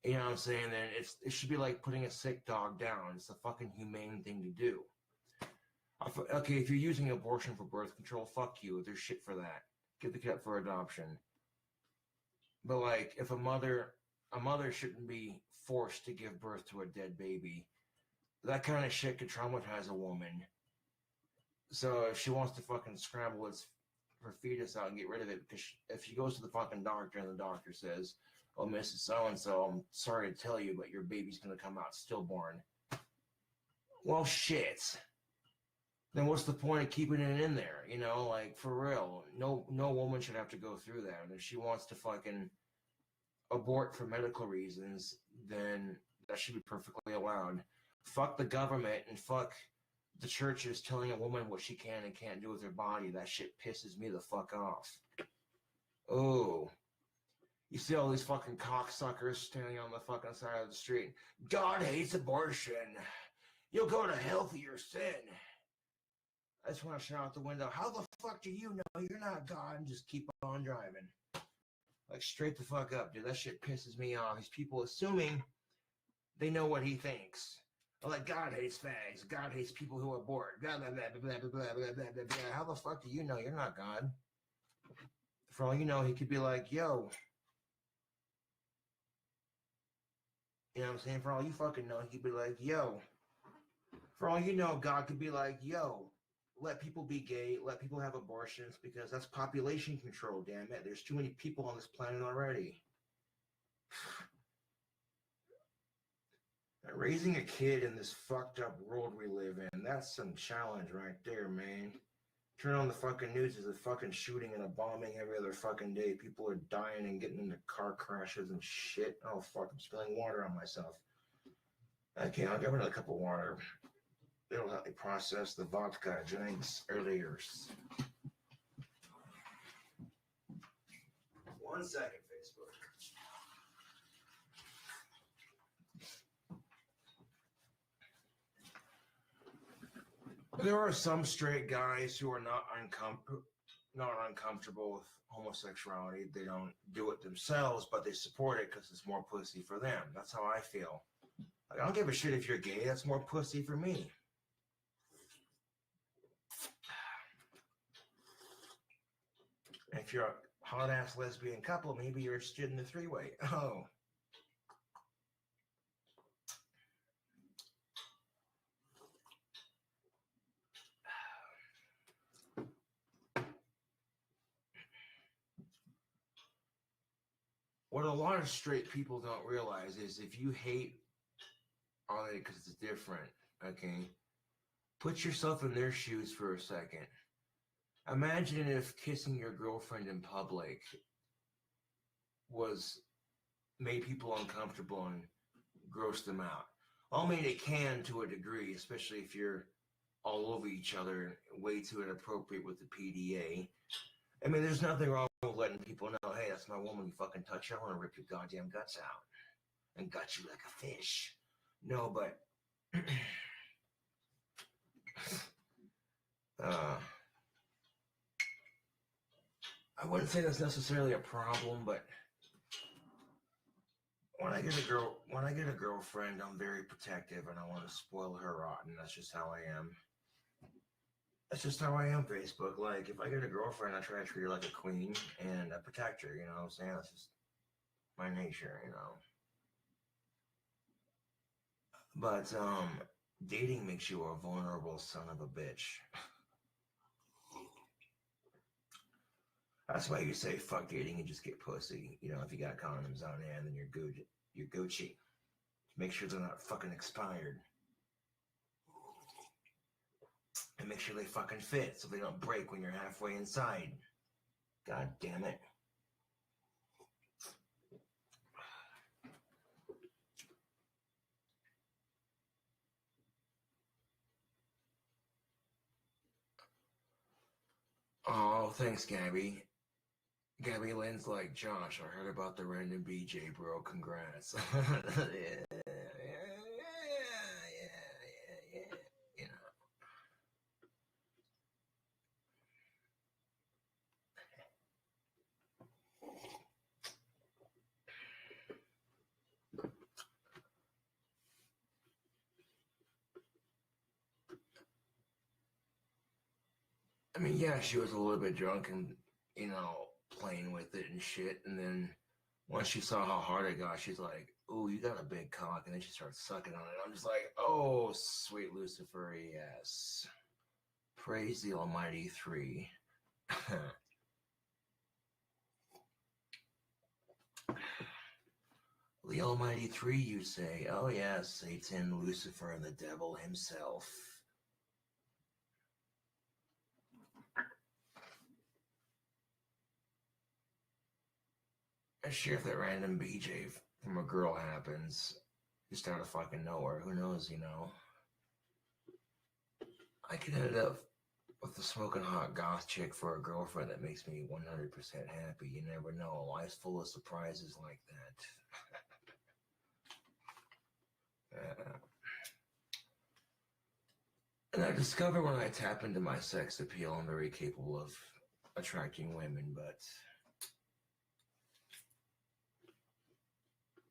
You know what I'm saying? Then it should be like putting a sick dog down. It's a fucking humane thing to do. Okay, if you're using abortion for birth control, fuck you. There's shit for that. Get the kid up for adoption. But like, if a mother shouldn't be forced to give birth to a dead baby. That kind of shit could traumatize a woman. So if she wants to fucking scramble her fetus out and get rid of it, because if she goes to the fucking doctor and the doctor says, "Oh, Mrs. So-and-so, I'm sorry to tell you, but your baby's going to come out stillborn." Well, shit. Then what's the point of keeping it in there? You know, like, for real. No woman should have to go through that. And if she wants to fucking abort for medical reasons, then that should be perfectly allowed. Fuck the government and fuck the churches telling a woman what she can and can't do with her body. That shit pisses me the fuck off. Oh. You see all these fucking cocksuckers standing on the fucking side of the street. God hates abortion. You'll go to hell for your sin. I just want to shout out the window. How the fuck do you know you're not God? And just keep on driving. Like, straight the fuck up, dude. That shit pisses me off. These people assuming they know what he thinks. Like, God hates fags. God hates people who abort. Blah, blah, blah, blah, blah, blah, blah, blah, blah, blah. How the fuck do you know you're not God? For all you know, he could be like, yo. You know what I'm saying? For all you fucking know, he could be like, yo. For all you know, God could be like, yo. Let people be gay, let people have abortions, because that's population control, damn it. There's too many people on this planet already. Raising a kid in this fucked up world we live in, that's some challenge right there, man. Turn on the fucking news, there's a fucking shooting and a bombing every other fucking day. People are dying and getting into car crashes and shit. Oh, fuck, I'm spilling water on myself. Okay, I'll give another cup of water. It'll help me process the vodka I drank earlier. 1 second, Facebook. There are some straight guys who are not uncomfortable with homosexuality. They don't do it themselves, but they support it because it's more pussy for them. That's how I feel. Like, I don't give a shit if you're gay. That's more pussy for me. If you're a hot-ass lesbian couple, maybe you're interested in the three-way. Oh. What a lot of straight people don't realize is if you hate on it because it's different, okay, put yourself in their shoes for a second. Imagine if kissing your girlfriend in public made people uncomfortable and grossed them out. I mean, it can to a degree, especially if you're all over each other, way too inappropriate with the PDA. I mean, there's nothing wrong with letting people know, hey, that's my woman, you fucking touch her, I want to rip your goddamn guts out and gut you like a fish. No, but I wouldn't say that's necessarily a problem, but when I get a girlfriend, I'm very protective and I want to spoil her rotten. That's just how I am. That's just how I am, Facebook. Like, if I get a girlfriend, I try to treat her like a queen and I protect her, you know what I'm saying? That's just my nature, you know. But dating makes you a vulnerable son of a bitch. That's why you say fuck dating and just get pussy. You know, if you got condoms on hand, then you're good. You're Gucci. Make sure they're not fucking expired. And make sure they fucking fit so they don't break when you're halfway inside. God damn it. Oh, thanks, Gabby. Gabby Lynn's like, Josh, I heard about the random BJ, bro. Congrats. Yeah. You know. I mean, yeah, she was a little bit drunk and, playing with it and shit. And then once she saw how hard it got, she's like, ooh, you got a big cock. And then she starts sucking on it. I'm just like, oh, sweet Lucifer, yes. Praise the Almighty Three. The Almighty Three, you say? Oh, yes, Satan, Lucifer, and the devil himself. Sure, if that random BJ from a girl happens, just out of fucking nowhere, who knows, I could end up with a smoking hot goth chick for a girlfriend that makes me 100% happy. You never know. Life's full of surprises like that. And I discover when I tap into my sex appeal, I'm very capable of attracting women, but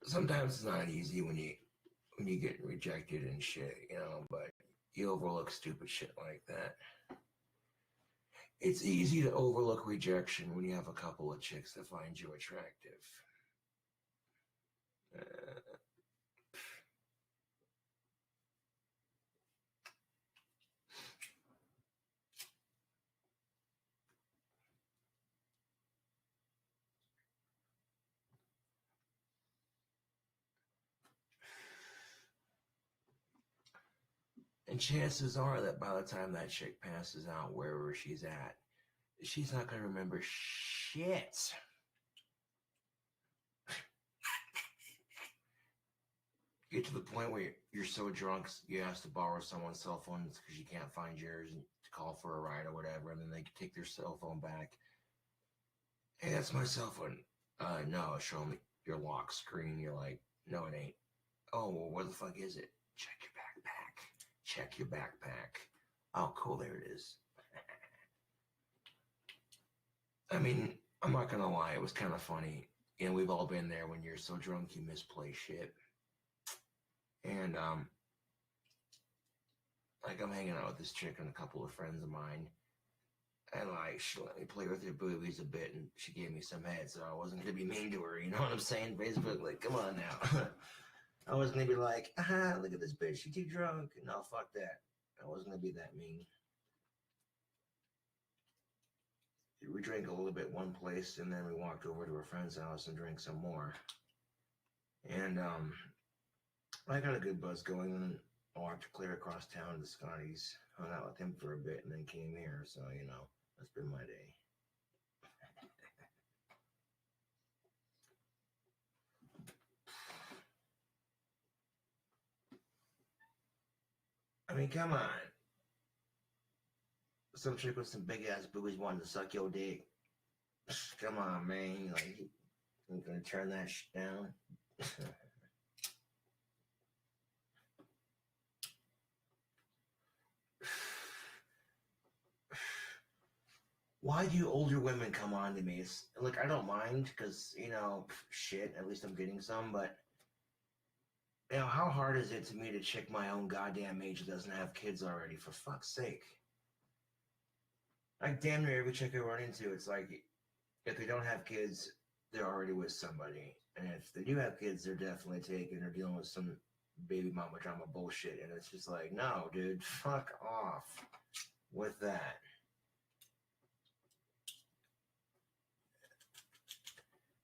sometimes it's not easy when you get rejected and shit, but you overlook stupid shit like that. It's easy to overlook rejection when you have a couple of chicks that find you attractive. And chances are that by the time that chick passes out wherever she's at, she's not going to remember shit. Get to the point where you're so drunk you have to borrow someone's cell phone because you can't find yours and to call for a ride or whatever, and then they take their cell phone back. Hey, that's my cell phone. No, show me your lock screen. You're like, no, it ain't. Oh, well, where the fuck is it? Check your backpack. Check your backpack. Oh, cool, there it is. I mean, I'm not gonna lie, it was kind of funny. We've all been there when you're so drunk you misplace shit. And like I'm hanging out with this chick and a couple of friends of mine, and like she let me play with her boobies a bit, and she gave me some head, so I wasn't gonna be mean to her. You know what I'm saying? Facebook, like, come on now. I wasn't gonna be like, look at this bitch, she too drunk. No, fuck that. I wasn't gonna be that mean. We drank a little bit one place, and then we walked over to a friend's house and drank some more. And I got a good buzz going, and I walked clear across town to Scotty's, hung out with him for a bit, and then came here. So, that's been my day. I mean, come on. Some chick with some big ass boobies wanting to suck your dick. Come on, man. Like, you gonna turn that shit down? Why do older women come on to me? It's like, I don't mind because, shit, at least I'm getting some, but how hard is it to me to chick my own goddamn age that doesn't have kids already, for fuck's sake? Like, damn near every chick I run into, it's like, if they don't have kids, they're already with somebody. And if they do have kids, they're definitely taken or dealing with some baby mama drama bullshit. And it's just like, no, dude, fuck off with that.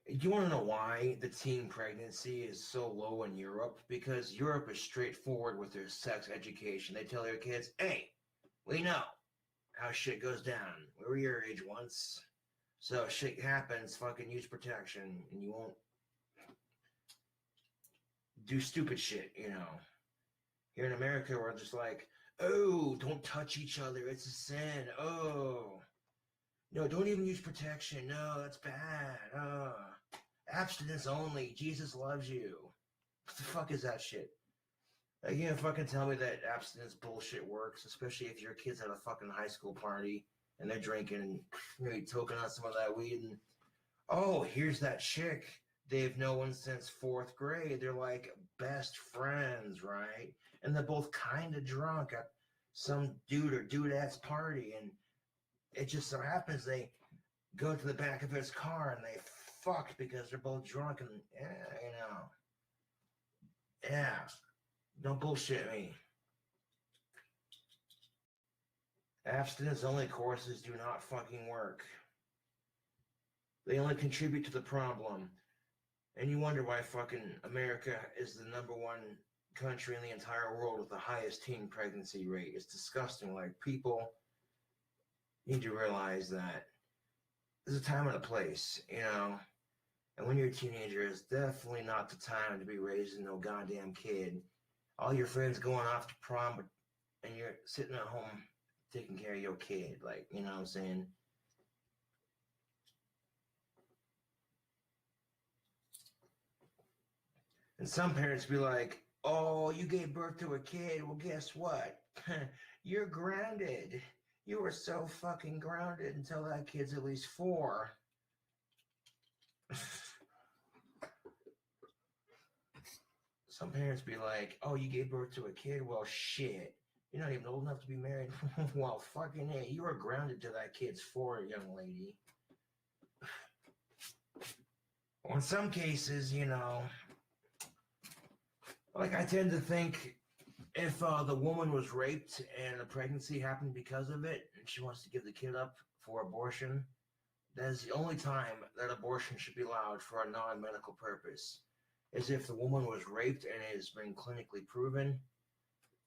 You want to know why the teen pregnancy is so low in Europe? Because Europe is straightforward with their sex education. They tell their kids, hey, we know how shit goes down. We were your age once. So if shit happens, fucking use protection and you won't do stupid shit, Here in America, we're just like, oh, don't touch each other. It's a sin. Oh, No, don't even use protection. No, that's bad. Abstinence only. Jesus loves you. What the fuck is that shit? Like, you can't fucking tell me that abstinence bullshit works, especially if your kid's at a fucking high school party and they're drinking and maybe toking on some of that weed and, oh, here's that chick they've known since fourth grade. They're like best friends, right? And they're both kind of drunk at some dude or dudettes party, and it just so happens they go to the back of his car and they fuck because they're both drunk and, yeah, don't bullshit me. Abstinence only courses do not fucking work. They only contribute to the problem. And you wonder why fucking America is the #1 country in the entire world with the highest teen pregnancy rate. It's disgusting. Like, people need to realize that there's a time and a place, And when you're a teenager, it's definitely not the time to be raising no goddamn kid. All your friends going off to prom, and you're sitting at home taking care of your kid. Like, you know what I'm saying? And some parents be like, oh, you gave birth to a kid. Well, guess what? You're grounded. You were so fucking grounded until that kid's at least 4. Some parents be like, oh, you gave birth to a kid? Well, shit. You're not even old enough to be married. Well, fucking hey, you were grounded till that kid's 4, young lady. Well, in some cases, like, I tend to think if the woman was raped and a pregnancy happened because of it, and she wants to give the kid up for abortion, that is the only time that abortion should be allowed for a non-medical purpose, is if the woman was raped and it has been clinically proven,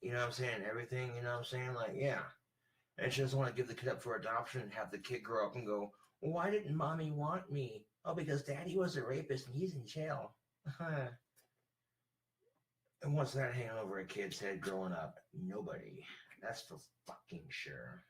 you know what I'm saying, everything, you know what I'm saying, like, yeah. And she doesn't want to give the kid up for adoption and have the kid grow up and go, well, why didn't mommy want me? Oh, because daddy was a rapist and he's in jail. And what's that hanging over a kid's head growing up? Nobody. That's for fucking sure.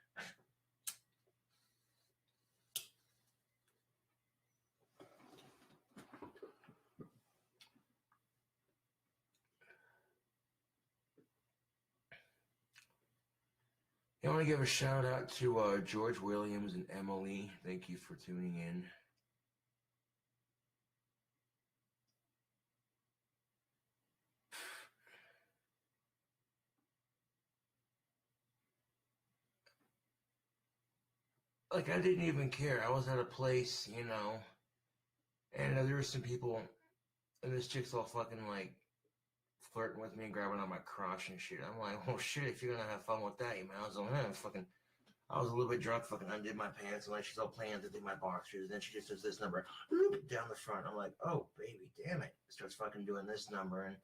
I want to give a shout out to George Williams and Emily. Thank you for tuning in. Like, I didn't even care. I was at a place, and there were some people, and this chick's all fucking, like, flirting with me and grabbing on my crotch and shit. I'm like, oh shit, if you're gonna have fun with that, you might as well fucking. I was a little bit drunk, fucking undid my pants, and like she's all playing to my boxers. Then she just does this number down the front. I'm like, oh baby, damn it! Starts fucking doing this number, and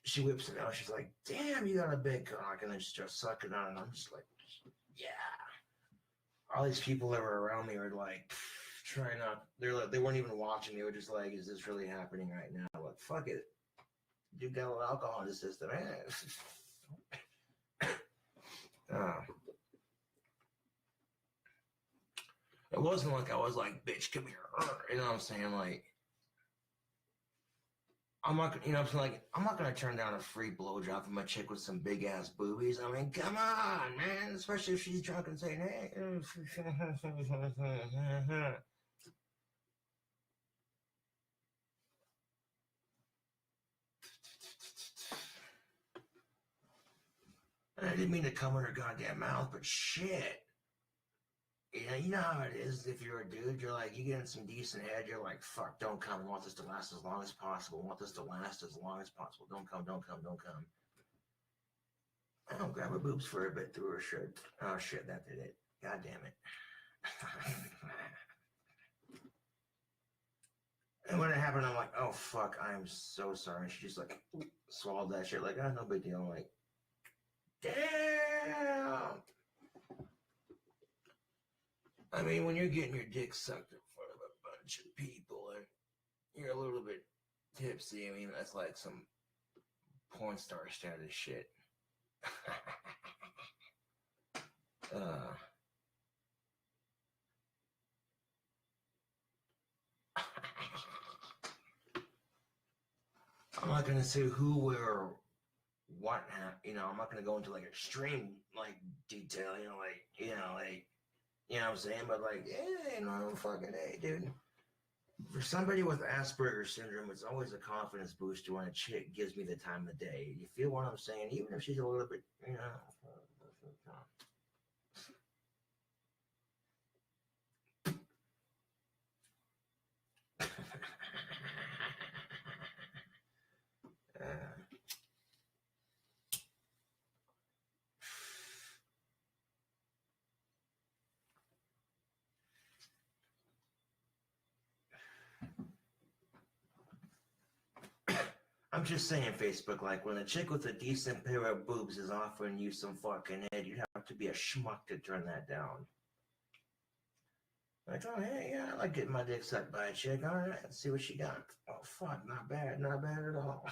she whips it out. She's like, damn, you got a big cock, and then she starts sucking on it. And I'm just like, yeah. All these people that were around me were like, trying not. They weren't even watching. They were just like, is this really happening right now? I'm like, fuck it. Dude got a little alcohol in his system. It wasn't like I was like, bitch, come here. You know what I'm saying? Like, I'm not, I'm not going to turn down a free blowjob from a chick with some big ass boobies. I mean, come on, man. Especially if she's drunk and saying, hey. I didn't mean to come in her goddamn mouth, but shit. You know how it is. If you're a dude, you're like, you get in some decent head, you're like, fuck, don't come. I want this to last as long as possible. I want this to last as long as possible. Don't come, don't come, don't come. I don't grab her boobs for a bit through her shirt. Oh shit, that did it. God damn it. And when it happened, I'm like, oh fuck, I'm so sorry. And she just like swallowed that shit, like, oh, no big deal. I'm like, damn. I mean, when you're getting your dick sucked in front of a bunch of people and you're a little bit tipsy, I mean, that's like some porn star status shit. not gonna say who, where, what, you know. I'm not gonna go into like extreme like detail, you know, you know what I'm saying, but like, hey, no, fucking hey, dude. For somebody with Asperger's syndrome, it's always a confidence booster when a chick gives me the time of day. You feel what I'm saying? Even if she's a little bit, you know. I'm just saying, Facebook, like when a chick with a decent pair of boobs is offering you some fucking head, you'd have to be a schmuck to turn that down. Like, oh, hey, yeah, I like getting my dick sucked by a chick. All right, let's see what she got. Oh, fuck, not bad at all.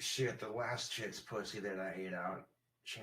Shit, the last chick's pussy that I ate out, she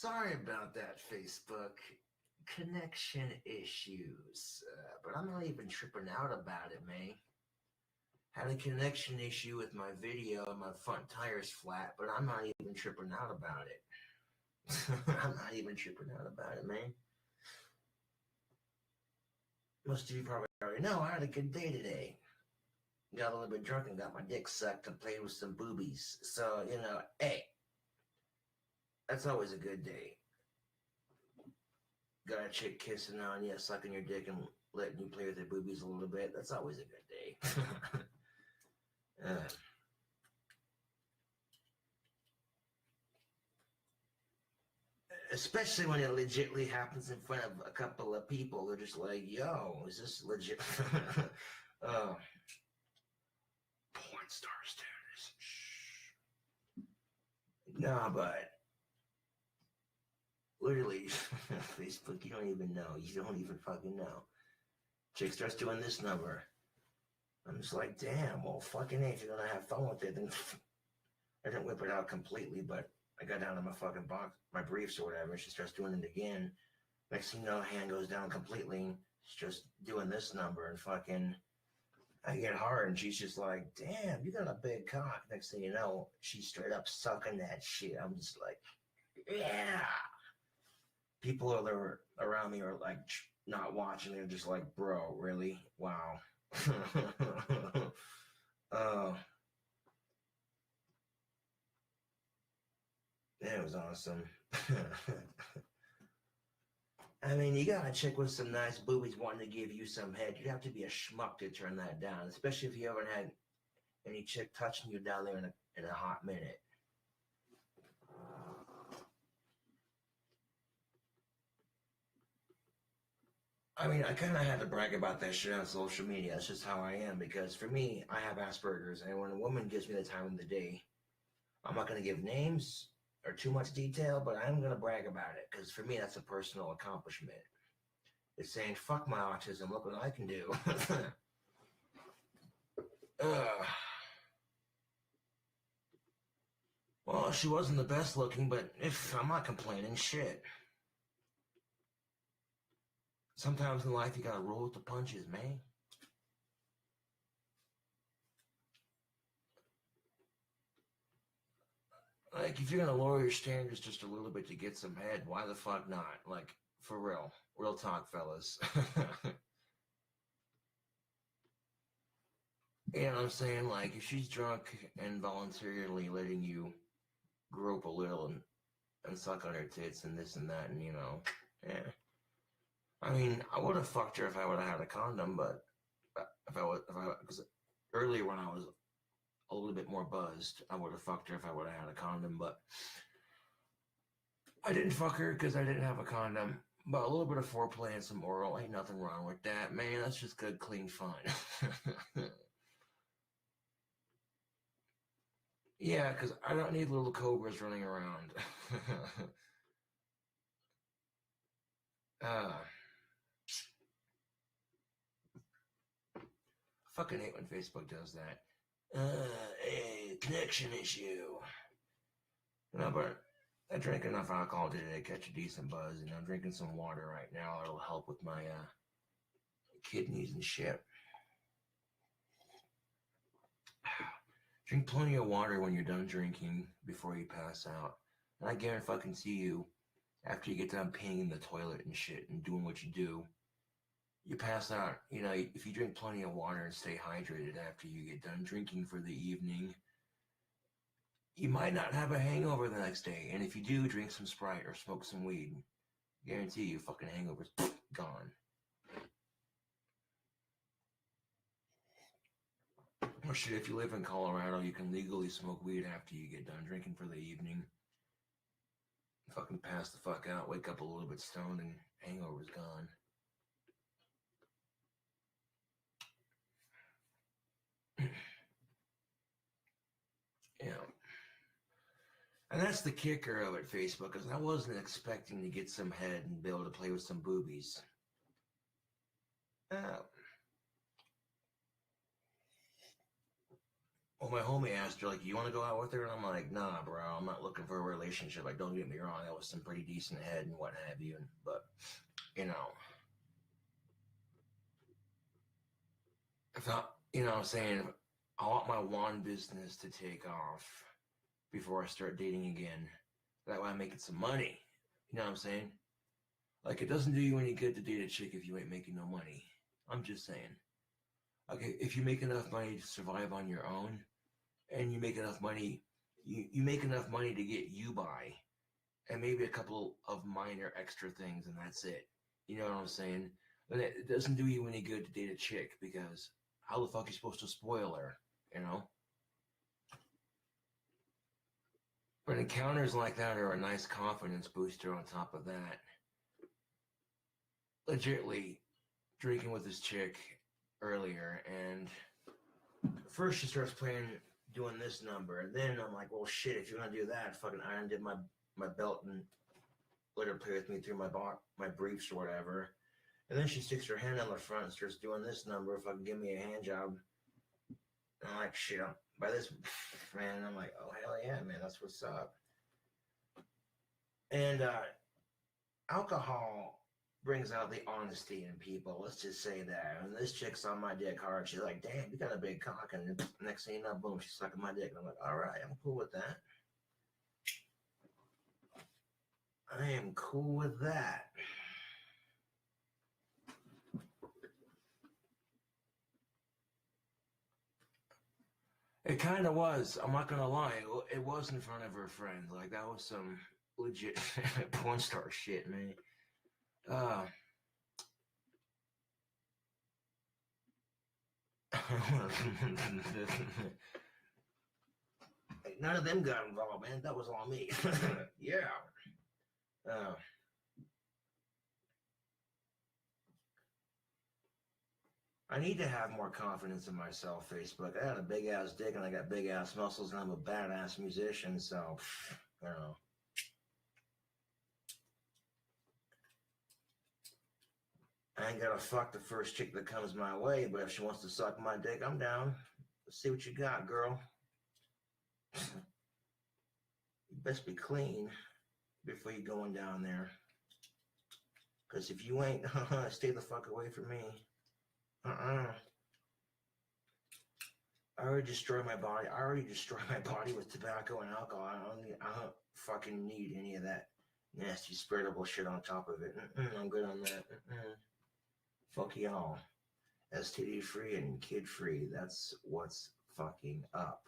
Sorry about that, Facebook. Connection issues. But I'm not even tripping out about it, man. Had a connection issue with my video and my front tire's flat, but I'm not even tripping out about it. I'm not even tripping out about it, man. Most of you probably already know I had a good day today. Got a little bit drunk and got my dick sucked and played with some boobies. So, you know, hey, that's always a good day. Got a chick kissing on you, sucking your dick and letting you play with their boobies a little bit. That's always a good day. Especially when it legitly happens in front of a couple of people. They're just like, yo, is this legit? Porn star status. Nah, but literally, Facebook, you don't even know. You don't even fucking know. Chick starts doing this number. I'm just like, damn, well, fucking A, if you're gonna have fun with it, then I didn't whip it out completely, but I got down to my fucking box, my briefs or whatever. She starts doing it again. Next thing you know, hand goes down completely. She's just doing this number and fucking, I get hard and she's just like, damn, you got a big cock. Next thing you know, she's straight up sucking that shit. I'm just like, yeah. People are around me are like not watching. They're just like, bro, really? Wow. That was awesome. I mean, you got a chick with some nice boobies wanting to give you some head. You'd have to be a schmuck to turn that down, especially if you haven't had any chick touching you down there in a hot minute. I mean, I kind of had to brag about that shit on social media. That's just how I am, because for me, I have Asperger's, and when a woman gives me the time of the day, I'm not going to give names or too much detail, but I'm going to brag about it, because for me, that's a personal accomplishment. It's saying, fuck my autism, look what I can do. Well, she wasn't the best looking, but if I'm not complaining, shit. Sometimes in life, you gotta roll with the punches, man. Like, if you're gonna lower your standards just a little bit to get some head, why the fuck not? Like, for real. Real talk, fellas. You know what I'm saying? Like, if she's drunk and voluntarily letting you grope a little and suck on her tits and this and that, and, you know, yeah. I mean, I would have fucked her if I would have had a condom, but because earlier when I was a little bit more buzzed, I would have fucked her if I would have had a condom, but I didn't fuck her because I didn't have a condom. But a little bit of foreplay and some oral, ain't nothing wrong with that, man. That's just good, clean fun. Yeah, because I don't need little cobras running around. I fucking hate when Facebook does that. A connection issue. No, but I drank enough alcohol today to catch a decent buzz, and I'm drinking some water right now. It'll help with my kidneys and shit. Drink plenty of water when you're done drinking before you pass out. And I guarantee you, after you get done peeing in the toilet and shit and doing what you do, you pass out. You know, if you drink plenty of water and stay hydrated after you get done drinking for the evening, you might not have a hangover the next day. And if you do, drink some Sprite or smoke some weed. Guarantee you, fucking hangover's gone. Or shit, if you live in Colorado, you can legally smoke weed after you get done drinking for the evening. Fucking pass the fuck out, wake up a little bit stoned, and hangover's gone. Yeah. And that's the kicker of it, Facebook, because I wasn't expecting to get some head and be able to play with some boobies. Well, my homie asked her, like, you want to go out with her? And I'm like, nah, bro, I'm not looking for a relationship. Like, don't get me wrong, that was some pretty decent head and what have you. But, you know, if I, you know what I'm saying, I want my wand business to take off before I start dating again. That way I'm making some money. You know what I'm saying? Like, it doesn't do you any good to date a chick if you ain't making no money. I'm just saying. Okay, if you make enough money to survive on your own, and you make enough money, you make enough money to get you by, and maybe a couple of minor extra things, and that's it. You know what I'm saying? But it doesn't do you any good to date a chick, because how the fuck are you supposed to spoil her, you know? But encounters like that are a nice confidence booster on top of that. Legitly, drinking with this chick earlier, and first she starts doing this number, and then I'm like, well, shit, if you're gonna do that, fucking I undid my belt and let her play with me through my briefs or whatever. And then she sticks her hand on the front and starts doing this number, fucking give me a hand job. And I'm like, shit, by this, man, I'm like, oh, hell yeah, man, that's what's up. And alcohol brings out the honesty in people. Let's just say that. And this chick's on my dick hard. She's like, damn, you got a big cock. And next thing you know, boom, she's sucking my dick. And I'm like, all right, I'm cool with that. I am cool with that. It kind of was. I'm not going to lie. It was in front of her friends. Like, that was some legit porn star shit, man. None of them got involved, man. That was all me. Yeah. I need to have more confidence in myself, Facebook. I got a big ass dick and I got big ass muscles and I'm a badass musician, so you know. I ain't gotta fuck the first chick that comes my way, but if she wants to suck my dick, I'm down. Let's see what you got, girl. You best be clean before you going down there. Because if you ain't, stay the fuck away from me. I already destroyed my body. I already destroyed my body with tobacco and alcohol. I don't fucking need any of that nasty spreadable shit on top of it. I'm good on that. Fuck y'all. STD free and kid free. That's what's fucking up.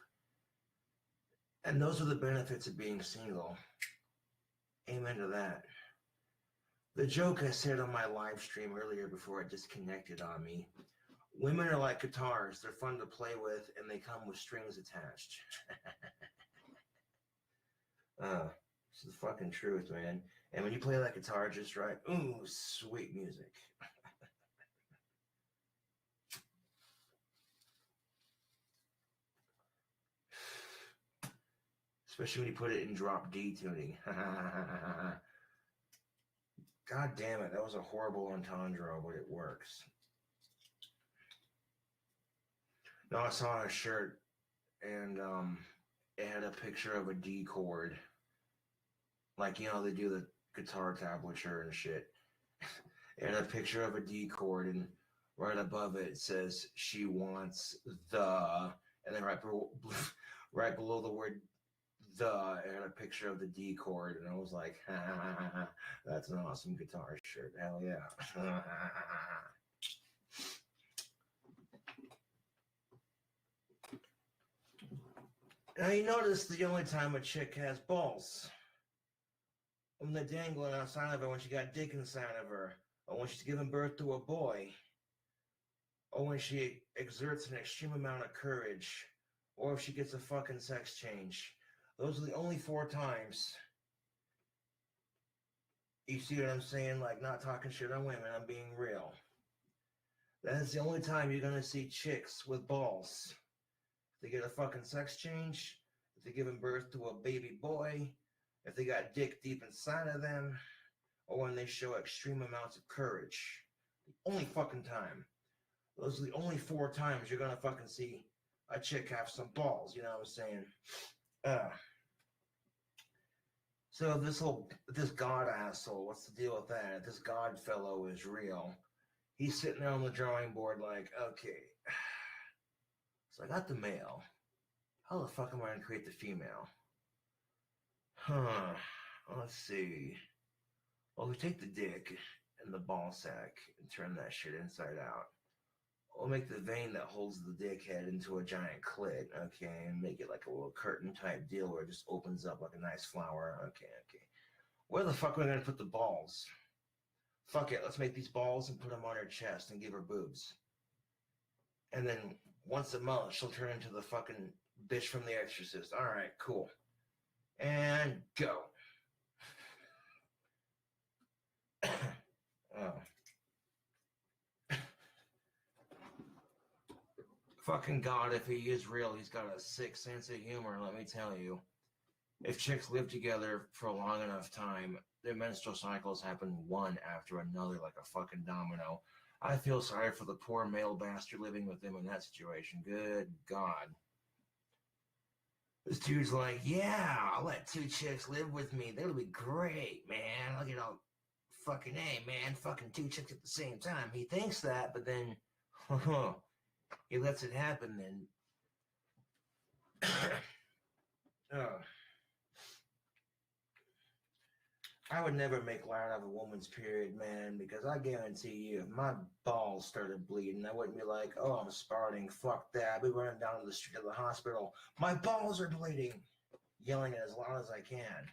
And those are the benefits of being single. Amen to that. The joke I said on my live stream earlier before it disconnected on me Women are like guitars. They're fun to play with, and they come with strings attached. This is the fucking truth, man. And when you play that guitar just right, ooh, sweet music. Especially when you put it in drop D tuning. God damn it, that was a horrible entendre, but it works. No, I saw a shirt, and it had a picture of a D chord. Like, you know, they do the guitar tablature and shit. It had a picture of a D chord, and right above it says, she wants the, and then right below the word the, it had a picture of the D chord, and I was like, that's an awesome guitar shirt. Hell yeah. Now, you notice the only time a chick has balls, when they're dangling outside of her, when she got dick inside of her, or when she's giving birth to a boy, or when she exerts an extreme amount of courage, or if she gets a fucking sex change. Those are the only 4 times. You see what I'm saying? Like, not talking shit on women, I'm being real. That is the only time you're gonna see chicks with balls. If they get a fucking sex change, if they're giving birth to a baby boy, if they got dick deep inside of them, or when they show extreme amounts of courage. The only fucking time. Those are the only 4 times you're gonna fucking see a chick have some balls, you know what I'm saying? So this God asshole, what's the deal with that? This God fellow is real. He's sitting there on the drawing board like, okay, so I got the male. How the fuck am I gonna create the female? Let's see. Well, we take the dick and the ball sack and turn that shit inside out. We'll make the vein that holds the dick head into a giant clit, okay, and make it like a little curtain type deal where it just opens up like a nice flower. Okay. Where the fuck are we gonna put the balls? Fuck it, let's make these balls and put them on her chest and give her boobs. And then once a month, she'll turn into the fucking bitch from The Exorcist. All right, cool. And go. Oh. Fucking God, if he is real, he's got a sick sense of humor, let me tell you. If chicks live together for a long enough time, their menstrual cycles happen one after another like a fucking domino. I feel sorry for the poor male bastard living with them in that situation. Good God. This dude's like, yeah, I'll let 2 chicks live with me. That'll be great, man. Look at all fucking A, man. Fucking 2 chicks at the same time. He thinks that, but then he lets it happen then. I would never make light of a woman's period, man, because I guarantee you, if my balls started bleeding, I wouldn't be like, oh, I'm sprouting, fuck that. I'd be running down to the street of the hospital. My balls are bleeding, yelling it as loud as I can.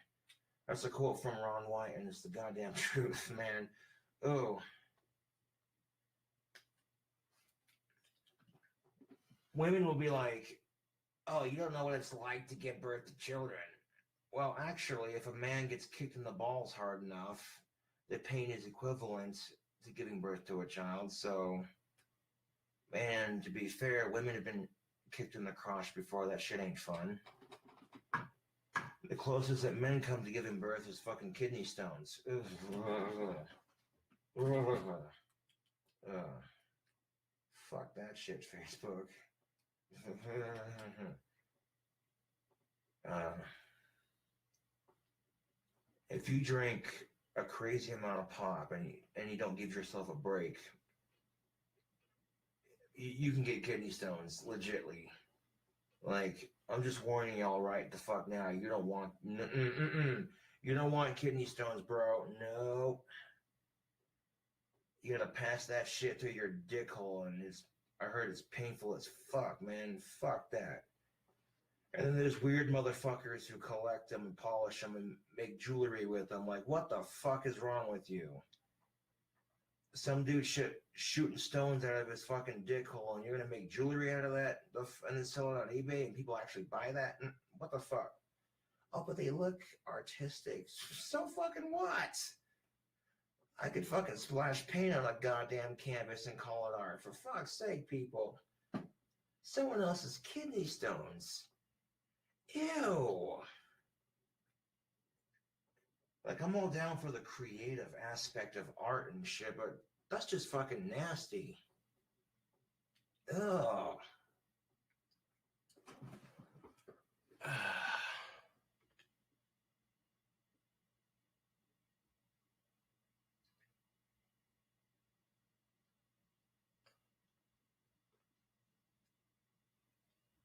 That's a quote from Ron White, and it's the goddamn truth, man. Oh. Women will be like, oh, you don't know what it's like to give birth to children. Well, actually, if a man gets kicked in the balls hard enough, the pain is equivalent to giving birth to a child. So, man, to be fair, women have been kicked in the crotch before. That shit ain't fun. The closest that men come to giving birth is fucking kidney stones. Fuck that shit, Facebook. If you drink a crazy amount of pop and you don't give yourself a break, you can get kidney stones, legitly. Like, I'm just warning y'all right the fuck now. You don't want, you don't want kidney stones, bro. No. You gotta pass that shit through your dick hole, and I heard it's painful as fuck, man. Fuck that. And then there's weird motherfuckers who collect them and polish them and make jewelry with them. Like, what the fuck is wrong with you? some dude shooting stones out of his fucking dick hole, and you're gonna make jewelry out of that, and then sell it on eBay, and people actually buy that? What the fuck? Oh, but they look artistic. So fucking what? I could fucking splash paint on a goddamn canvas and call it art. For fuck's sake, people. Someone else's kidney stones. Ew. Like, I'm all down for the creative aspect of art and shit, but that's just fucking nasty. Ugh.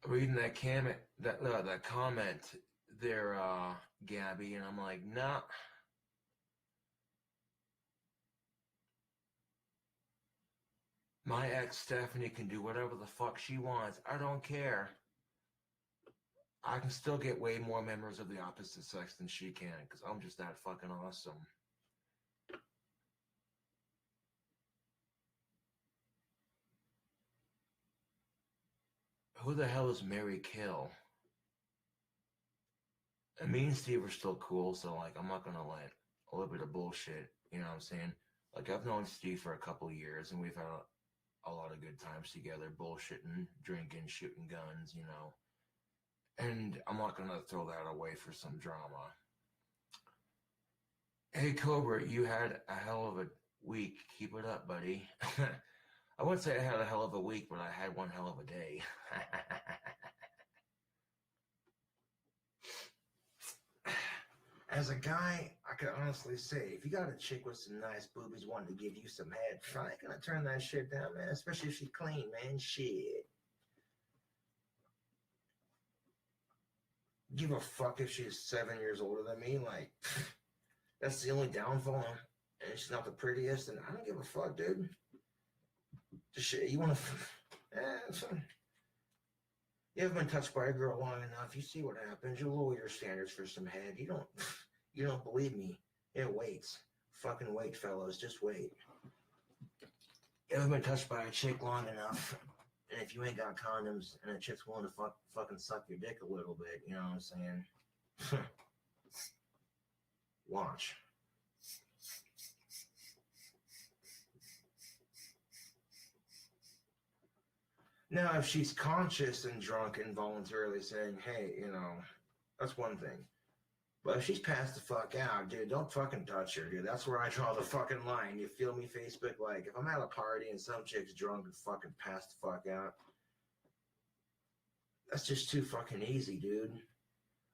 Reading that comment there, Gabby, and I'm like, nah. My ex Stephanie can do whatever the fuck she wants. I don't care. I can still get way more members of the opposite sex than she can, because I'm just that fucking awesome. Who the hell is Mary Kill? And me and Steve are still cool, so like I'm not gonna let a little bit of bullshit, you know what I'm saying? Like, I've known Steve for a couple of years, and we've had a lot of good times together, bullshitting, drinking, shooting guns, you know. And I'm not gonna throw that away for some drama. Hey Cobra, you had a hell of a week. Keep it up, buddy. I wouldn't say I had a hell of a week, but I had one hell of a day. As a guy, I could honestly say, if you got a chick with some nice boobies wanting to give you some head, I ain't gonna turn that shit down, man. Especially if she clean, man. Shit. Give a fuck if she's 7 years older than me. Like, that's the only downfall. And she's not the prettiest, and I don't give a fuck, dude. Just shit, you wanna... You haven't been touched by a girl long enough. You see what happens. You lower your standards for some head. You don't believe me. It waits. Fucking wait, fellas. Just wait. You haven't been touched by a chick long enough. And if you ain't got condoms and a chick's willing to fucking suck your dick a little bit, you know what I'm saying? Watch. Now, if she's conscious and drunk and voluntarily saying, hey, you know, that's one thing. But if she's passed the fuck out, dude, don't fucking touch her, dude. That's where I draw the fucking line. You feel me, Facebook? Like, if I'm at a party and some chick's drunk and fucking passed the fuck out, that's just too fucking easy, dude.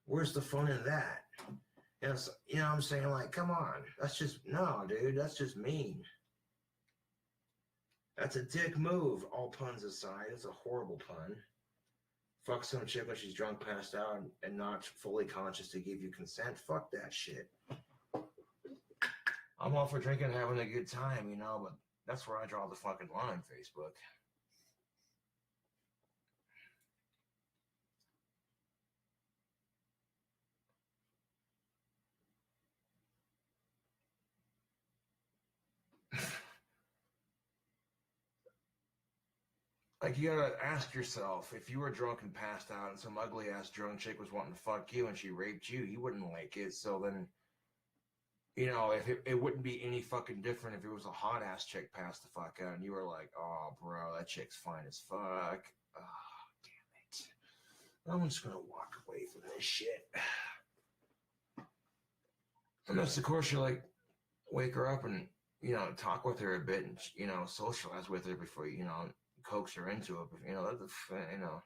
Where's the fun in that? You know what I'm saying? Like, come on. That's just, no, dude. That's just mean. That's a dick move, all puns aside. It's a horrible pun. Fuck some chick when she's drunk, passed out, and not fully conscious to give you consent. Fuck that shit. I'm all for drinking and having a good time, you know, but that's where I draw the fucking line, Facebook. Like, you gotta ask yourself, if you were drunk and passed out and some ugly ass drunk chick was wanting to fuck you and she raped you, you wouldn't like it. So then, you know, if it wouldn't be any fucking different if it was a hot ass chick passed the fuck out and you were like, oh bro, that chick's fine as fuck. Oh, damn it. I'm just gonna walk away from this shit. Unless of course you like wake her up and, you know, talk with her a bit and, you know, socialize with her before you know, coax her into it, you know,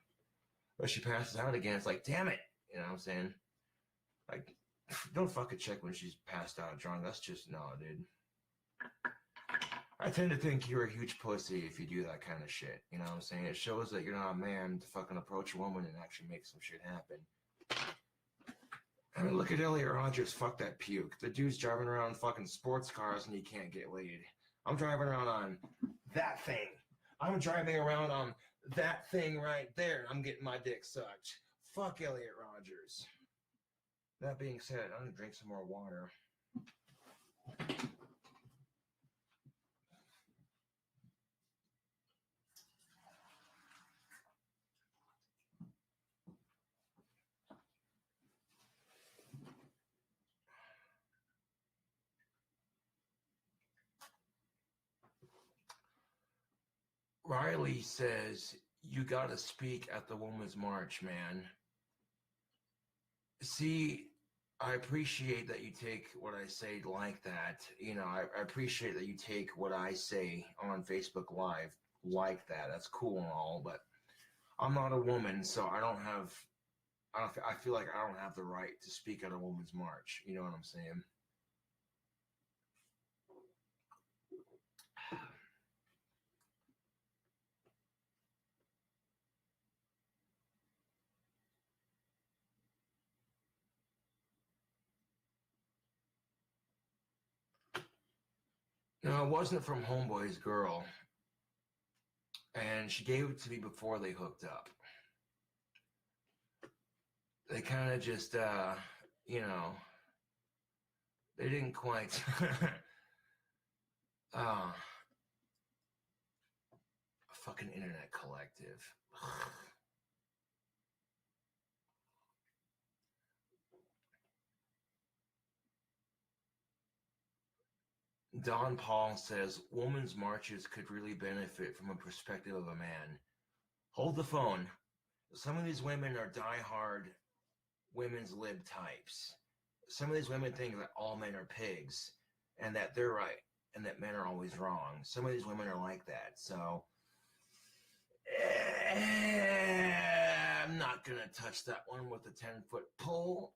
but she passes out again. It's like, damn it, you know what I'm saying? Like, don't fuck a chick when she's passed out drunk. That's just, no, dude. I tend to think you're a huge pussy if you do that kind of shit, you know what I'm saying? It shows that you're not a man to fucking approach a woman and actually make some shit happen. I mean, look at Elliot Rogers, fuck that puke. The dude's driving around fucking sports cars and he can't get laid. I'm driving around on that thing. I'm driving around on that thing right there. I'm getting my dick sucked. Fuck Elliot Rogers. That being said, I'm going to drink some more water. Riley says, you got to speak at the Women's March, man. See, I appreciate that you take what I say like that. You know, I appreciate that you take what I say on Facebook Live like that. That's cool and all, but I'm not a woman, so I feel like I don't have the right to speak at a woman's march. You know what I'm saying? No, it wasn't from Homeboy's girl. And she gave it to me before they hooked up. They kind of just, you know, they didn't quite. Fucking internet collective. Don Paul says, women's marches could really benefit from a perspective of a man. Hold the phone. Some of these women are diehard women's lib types. Some of these women think that all men are pigs and that they're right and that men are always wrong. Some of these women are like that. So I'm not going to touch that one with a 10-foot pole.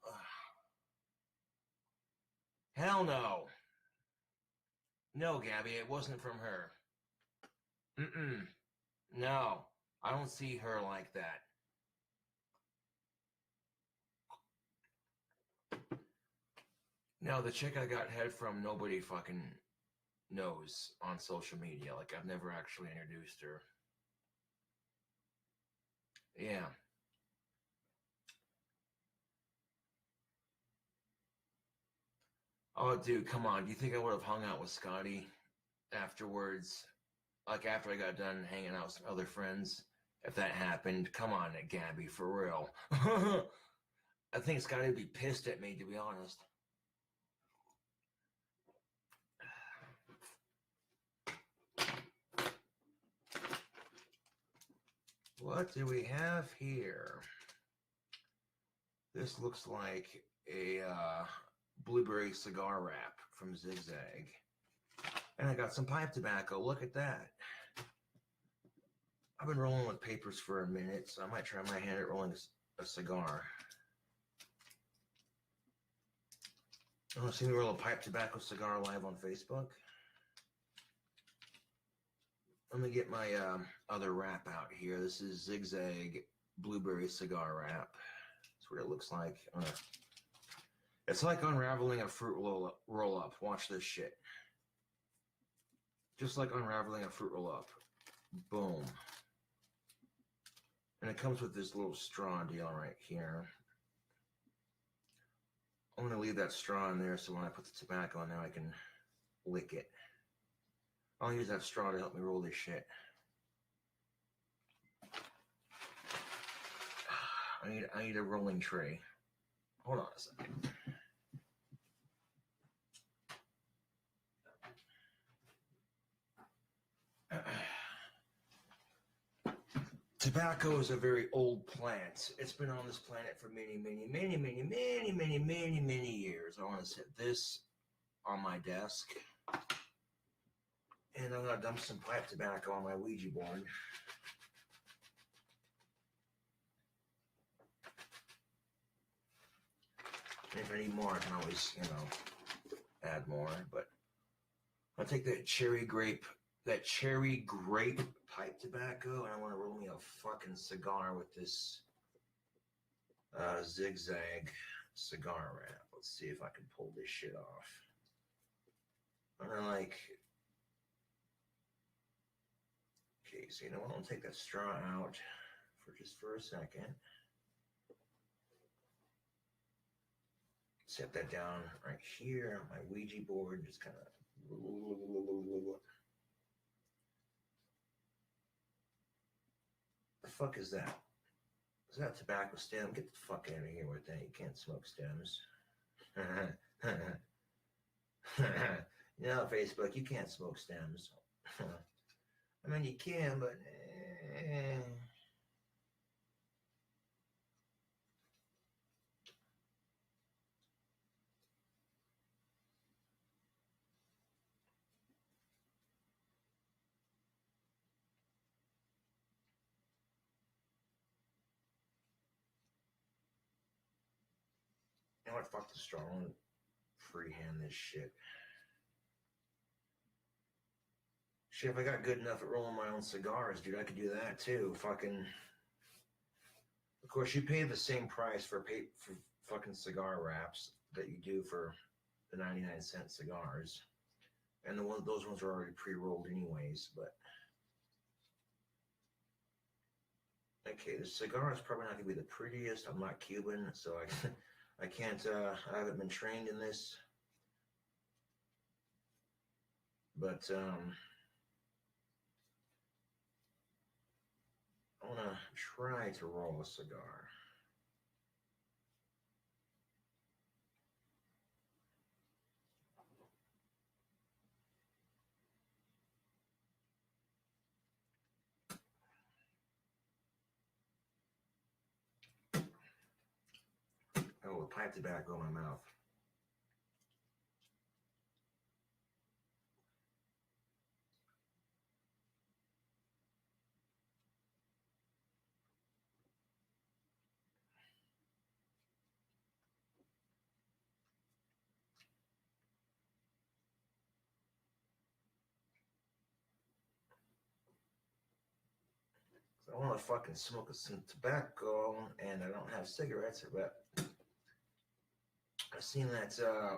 Hell no. No, Gabby, it wasn't from her. No, I don't see her like that. No, the chick I got head from, nobody fucking knows on social media. Like, I've never actually introduced her. Yeah. Oh, dude, come on. Do you think I would have hung out with Scotty afterwards? Like, after I got done hanging out with some other friends? If that happened, come on, Gabby, for real. I think Scotty would be pissed at me, to be honest. What do we have here? This looks like a blueberry cigar wrap from Zigzag. And I got some pipe tobacco. Look at that. I've been rolling with papers for a minute, so I might try my hand at rolling a cigar. You want to see me roll a pipe tobacco cigar live on Facebook? Let me get my other wrap out here. This is Zigzag blueberry cigar wrap. That's what it looks like. It's like unraveling a fruit roll-up. Watch this shit. Just like unraveling a fruit roll-up. Boom. And it comes with this little straw deal right here. I'm going to leave that straw in there so when I put the tobacco in there, I can lick it. I'll use that straw to help me roll this shit. I need a rolling tray. Hold on a second. Tobacco is a very old plant. It's been on this planet for many years. I want to set this on my desk. And I'm going to dump some pipe tobacco on my Ouija board. And if I need more, I can always, add more. But I'll take that cherry grape pipe tobacco, and I want to roll me a fucking cigar with this Zigzag cigar wrap. Let's see if I can pull this shit off. I'm like, okay, so you know what? I'll take that straw out for a second. Set that down right here on my Ouija board. Just kind of. The fuck is that? Is that a tobacco stem? Get the fuck out of here with that. You can't smoke stems. Facebook, you can't smoke stems. I mean, you can, but you know what? Fuck the straw. I want to freehand this shit. Shit, if I got good enough at rolling my own cigars, dude, I could do that too. Fucking. Of course, you pay the same price for fucking cigar wraps that you do for the 99-cent cigars, and those ones are already pre-rolled anyways. But okay, the cigar is probably not gonna be the prettiest. I'm not Cuban, so I can't. I haven't been trained in this, but I want to try to roll a cigar. Oh, the pipe tobacco in my mouth. I want to fucking smoke some tobacco, and I don't have cigarettes, but I seen that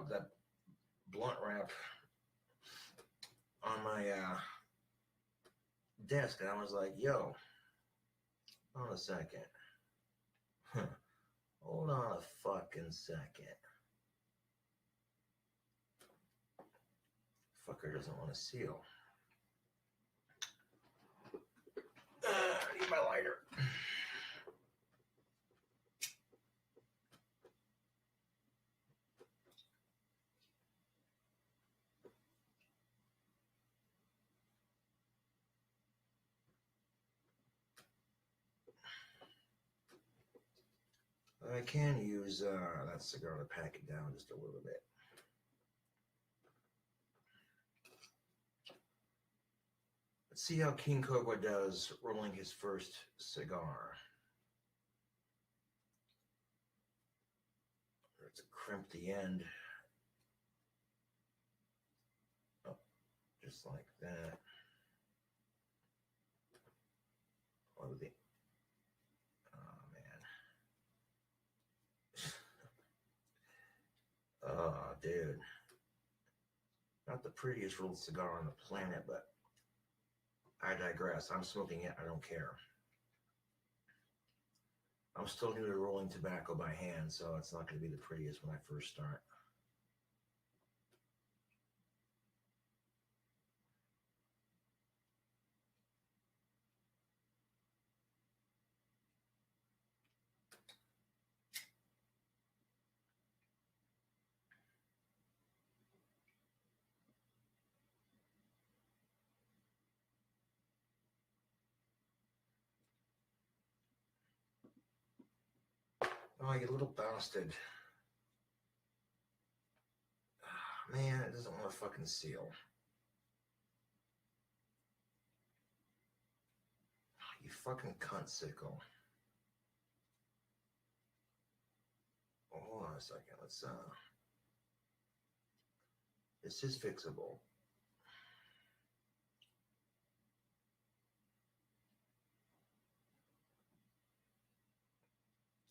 that blunt wrap on my desk, and I was like, "Yo, hold on a second. Hold on a fucking second. Fucker doesn't want to seal. I need my lighter." I can use that cigar to pack it down just a little bit. Let's see how King Cobra does rolling his first cigar. Let's crimp the end. Oh, just like that. Oh, man. Oh, dude. Not the prettiest rolled cigar on the planet, but I digress. I'm smoking it. I don't care. I'm still new to rolling tobacco by hand, so it's not going to be the prettiest when I first start. Oh, you little bastard. Oh, man, it doesn't want to fucking seal. Oh, you fucking cunt sickle. Oh, hold on a second. Let's, this is fixable.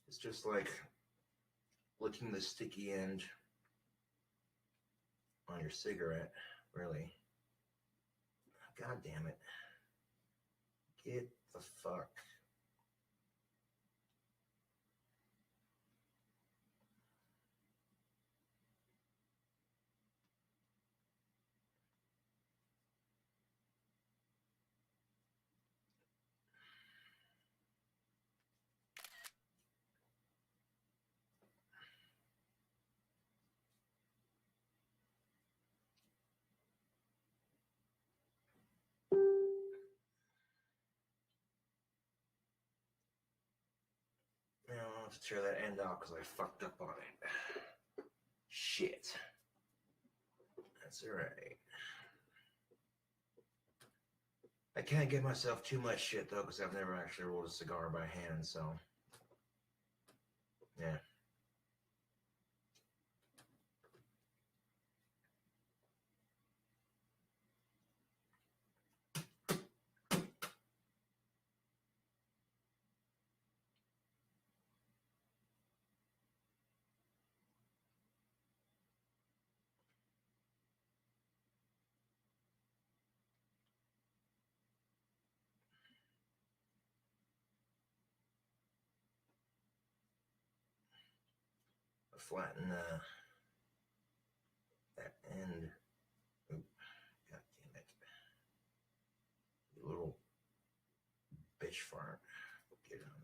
It's just like licking the sticky end on your cigarette, really. God damn it. Get the fuck. have to tear that end out because I fucked up on it. Shit. That's alright. I can't give myself too much shit though because I've never actually rolled a cigar by hand, so yeah. Flatten that end. Oop, God damn it. You little bitch fart. Get on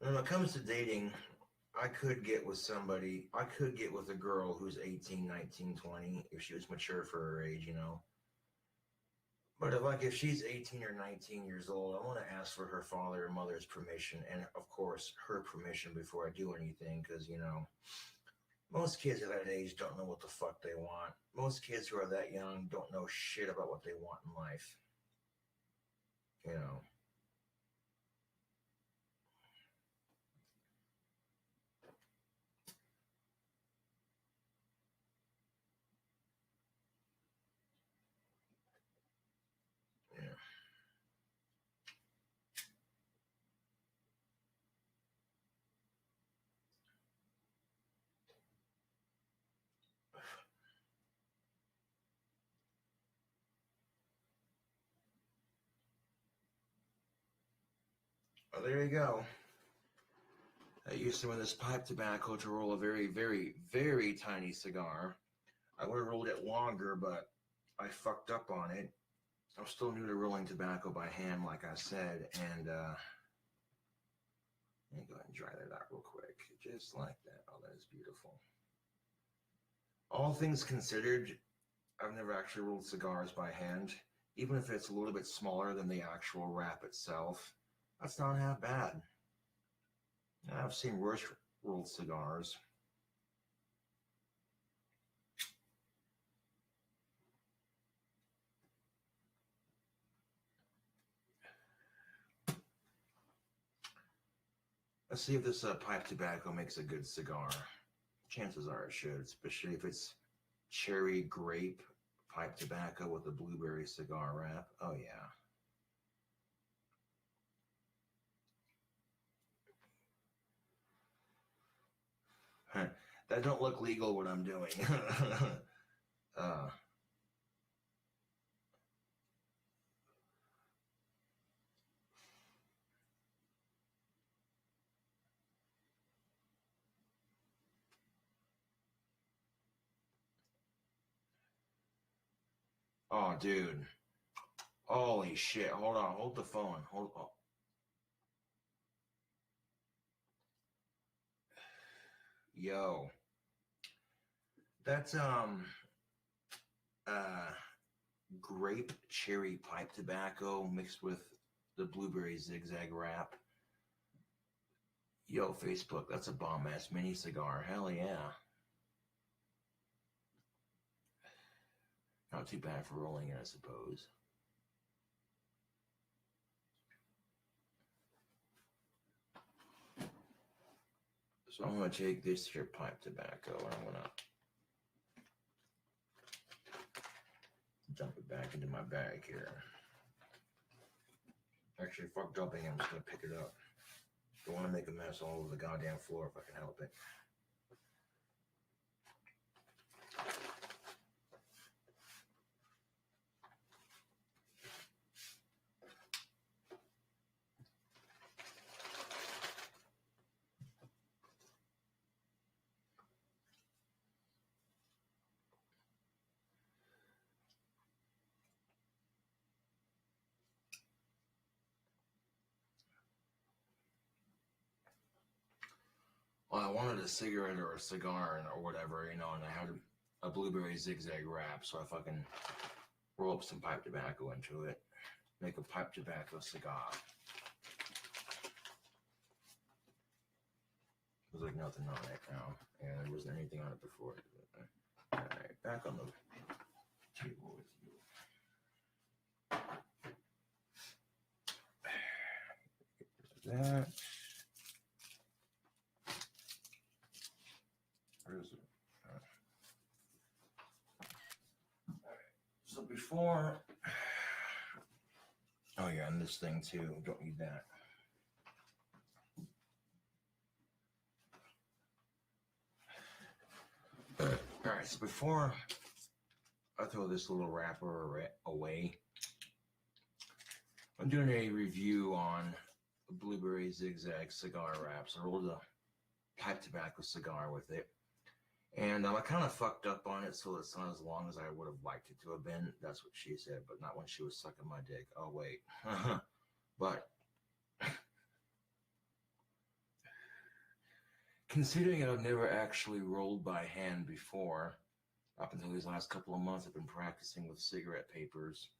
there. When it comes to dating, I could get with somebody, I could get with a girl who's 18, 19, 20, if she was mature for her age, you know. But if she's 18 or 19 years old, I want to ask for her father or mother's permission, and of course her permission before I do anything, because you know, most kids at that age don't know what the fuck they want. Most kids who are that young don't know shit about what they want in life. You know. Yeah. Well, there you go. I used some of this pipe tobacco to roll a very, very, very tiny cigar. I would have rolled it longer, but I fucked up on it. I'm still new to rolling tobacco by hand, like I said, and let me go ahead and dry that out real quick, just like that. Oh, that is beautiful. All things considered, I've never actually rolled cigars by hand, even if it's a little bit smaller than the actual wrap itself. That's not half bad. I've seen worse rolled cigars. Let's see if this pipe tobacco makes a good cigar. Chances are it should, especially if it's cherry grape pipe tobacco with a blueberry cigar wrap. Oh yeah. That don't look legal what I'm doing. Oh, dude. Holy shit. Hold on. Hold the phone. Hold on. Yo. That's grape cherry pipe tobacco mixed with the blueberry zigzag wrap. Yo, Facebook, that's a bomb ass mini cigar. Hell yeah. Not too bad for rolling it, I suppose. So I'm going to take this here pipe tobacco and I'm going to dump it back into my bag here. Actually, fuck dumping it, I'm just going to pick it up. Don't want to make a mess all over the goddamn floor if I can help it. Well, I wanted a cigarette or a cigar or whatever, you know, and I had a blueberry zigzag wrap, so I fucking roll up some pipe tobacco into it, make a pipe tobacco cigar. There's like nothing on it now, and there wasn't anything on it before. All right, back on the table with you. That. Where is it? So before, oh yeah, and this thing too, don't need that. All right, so before I throw this little wrapper away, I'm doing a review on Blueberry Zigzag cigar wraps. I rolled a pipe tobacco cigar with it. And I kind of fucked up on it, so it's not as long as I would have liked it to have been. That's what she said, but not when she was sucking my dick. Oh, wait. But considering I've never actually rolled by hand before, up until these last couple of months, I've been practicing with cigarette papers.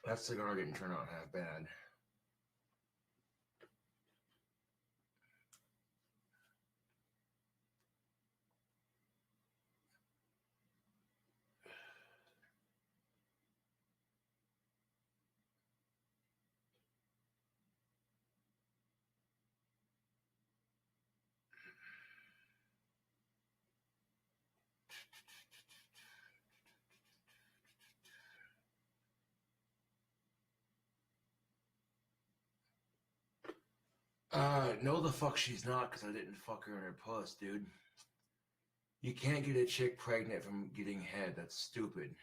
That cigar didn't turn out half bad. No the fuck she's not, because I didn't fuck her in her puss, dude. You can't get a chick pregnant from getting head. That's stupid.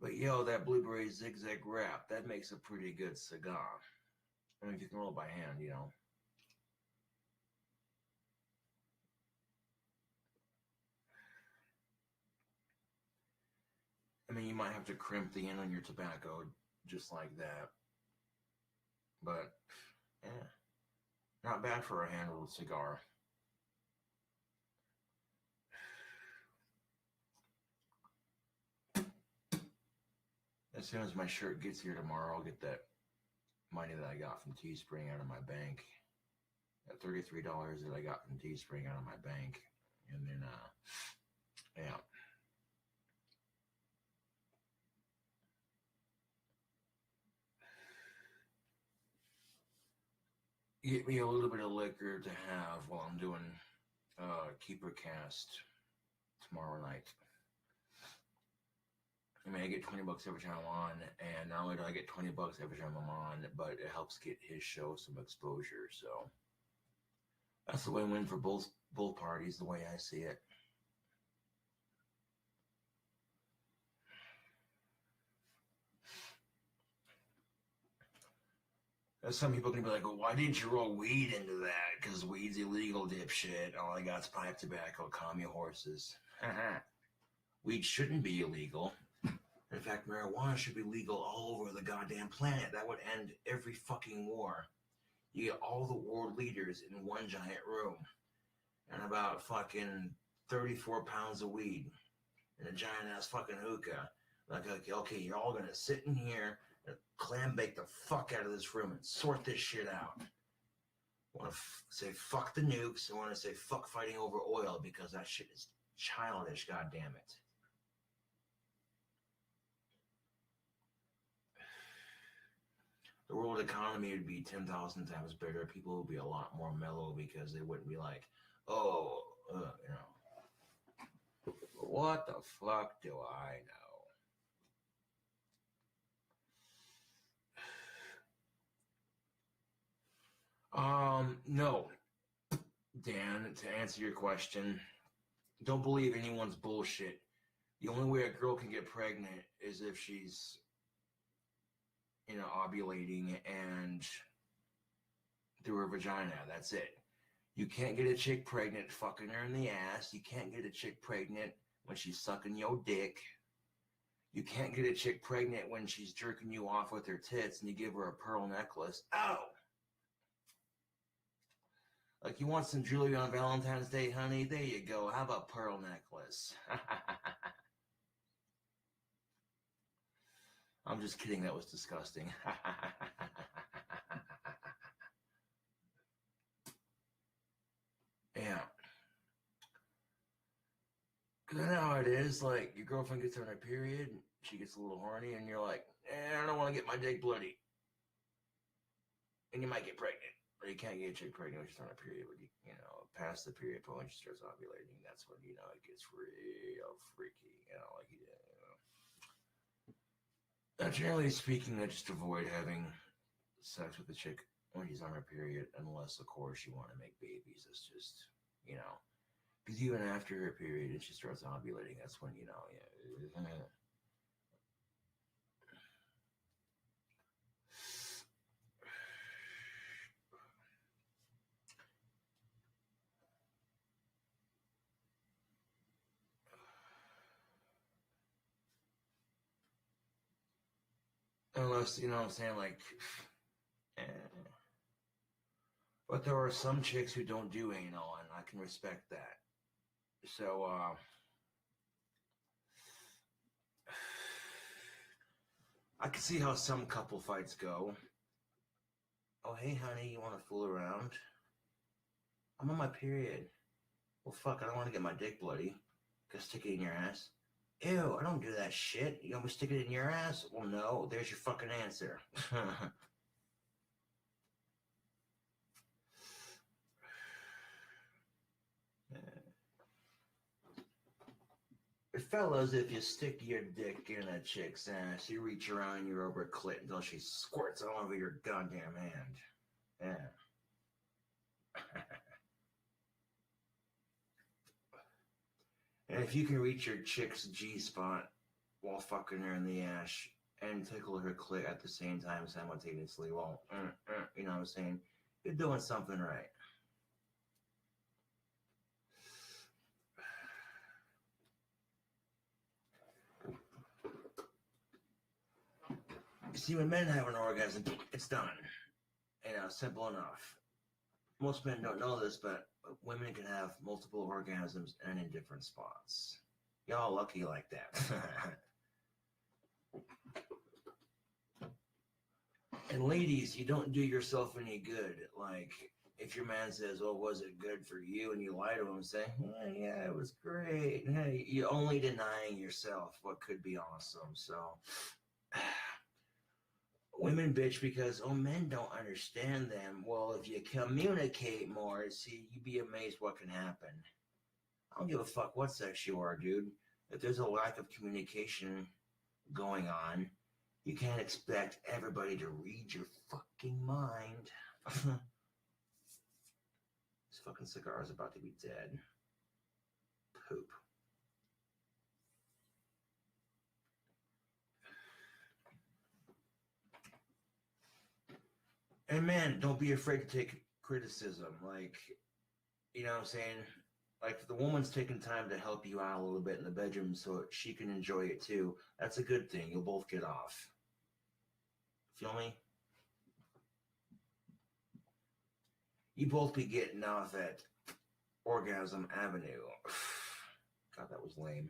But yo, that Blueberry Zigzag wrap, that makes a pretty good cigar. I mean, if you can roll it by hand, you know. I mean, you might have to crimp the end on your tobacco just like that. But, yeah, not bad for a hand-rolled cigar. As soon as my shirt gets here tomorrow, I'll get that money that I got from Teespring out of my bank. That $33 that I got from Teespring out of my bank. And then, yeah. Get me a little bit of liquor to have while I'm doing Keeper Cast tomorrow night. I mean, I get $20 every time I'm on, and not only do I get $20 every time I'm on, but it helps get his show some exposure. So that's the win-win for both parties, the way I see it. Some people can be like, well, why didn't you roll weed into that? Because weed's illegal, dipshit. All I got's pipe tobacco. Calm your horses. Weed shouldn't be illegal. In fact, marijuana should be legal all over the goddamn planet. That would end every fucking war. You get all the world leaders in one giant room and about fucking 34 pounds of weed and a giant ass fucking hookah. Like, okay, you're all gonna sit in here and clam bake the fuck out of this room and sort this shit out. I want to say fuck the nukes. I want to say fuck fighting over oil because that shit is childish, goddamn it. The world economy would be 10,000 times better. People would be a lot more mellow because they wouldn't be like, oh, you know, what the fuck do I know? No, Dan, to answer your question, don't believe anyone's bullshit. The only way a girl can get pregnant is if she's, you know, ovulating and through her vagina. That's it. You can't get a chick pregnant fucking her in the ass. You can't get a chick pregnant when she's sucking your dick. You can't get a chick pregnant when she's jerking you off with her tits and you give her a pearl necklace. Oh! Like, you want some jewelry on Valentine's Day, honey? There you go. How about pearl necklace? I'm just kidding. That was disgusting. Yeah. Because I know how it is. Like, your girlfriend gets on her period, she gets a little horny, and you're like, I don't want to get my dick bloody. And you might get pregnant. Or you can't get a chick pregnant when she's on a period. But, past the period point when she starts ovulating, that's when, it gets real freaky. Generally speaking, I just avoid having sex with a chick when she's on her period, unless, of course, you want to make babies. It's just, because even after her period and she starts ovulating, that's when, unless, you know what I'm saying, like, but there are some chicks who don't do anal, and I can respect that. So, I can see how some couple fights go. Oh, hey, honey, you want to fool around? I'm on my period. Well, fuck, I don't want to get my dick bloody. Go stick it in your ass. Ew, I don't do that shit. You want me to stick it in your ass? Well, no, there's your fucking answer. Fellas, if you stick your dick in a chick's ass, you reach around your over clit until she squirts all over your goddamn hand. Yeah. And if you can reach your chick's G-spot while fucking her in the ass and tickle her clit at the same time simultaneously, well, you know what I'm saying? You're doing something right. You see, when men have an orgasm, it's done. Simple enough. Most men don't know this, but women can have multiple orgasms and in different spots. Y'all lucky like that. And ladies, you don't do yourself any good. Like, if your man says, "Oh, was it good for you?" and you lie to him and say, "Yeah, it was great," hey, you're only denying yourself what could be awesome. So, women bitch because, men don't understand them. Well, if you communicate more, see, you'd be amazed what can happen. I don't give a fuck what sex you are, dude. If there's a lack of communication going on, you can't expect everybody to read your fucking mind. This fucking cigar is about to be dead. Poop. And man, don't be afraid to take criticism. Like, you know what I'm saying? Like, if the woman's taking time to help you out a little bit in the bedroom so she can enjoy it too, that's a good thing. You'll both get off. Feel me? You both be getting off at Orgasm Avenue. God, that was lame.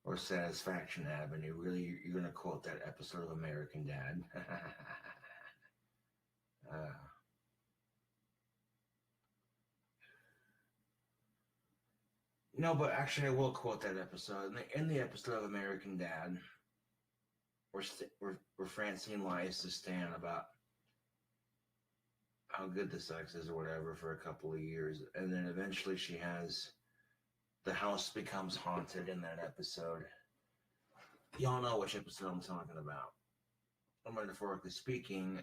Or Satisfaction Avenue. Really, you're going to quote that episode of American Dad. No, but actually, I will quote that episode. In the episode of American Dad, where Francine lies to Stan about how good the sex is or whatever for a couple of years, and then eventually the house becomes haunted in that episode. Y'all know which episode I'm talking about. Metaphorically speaking,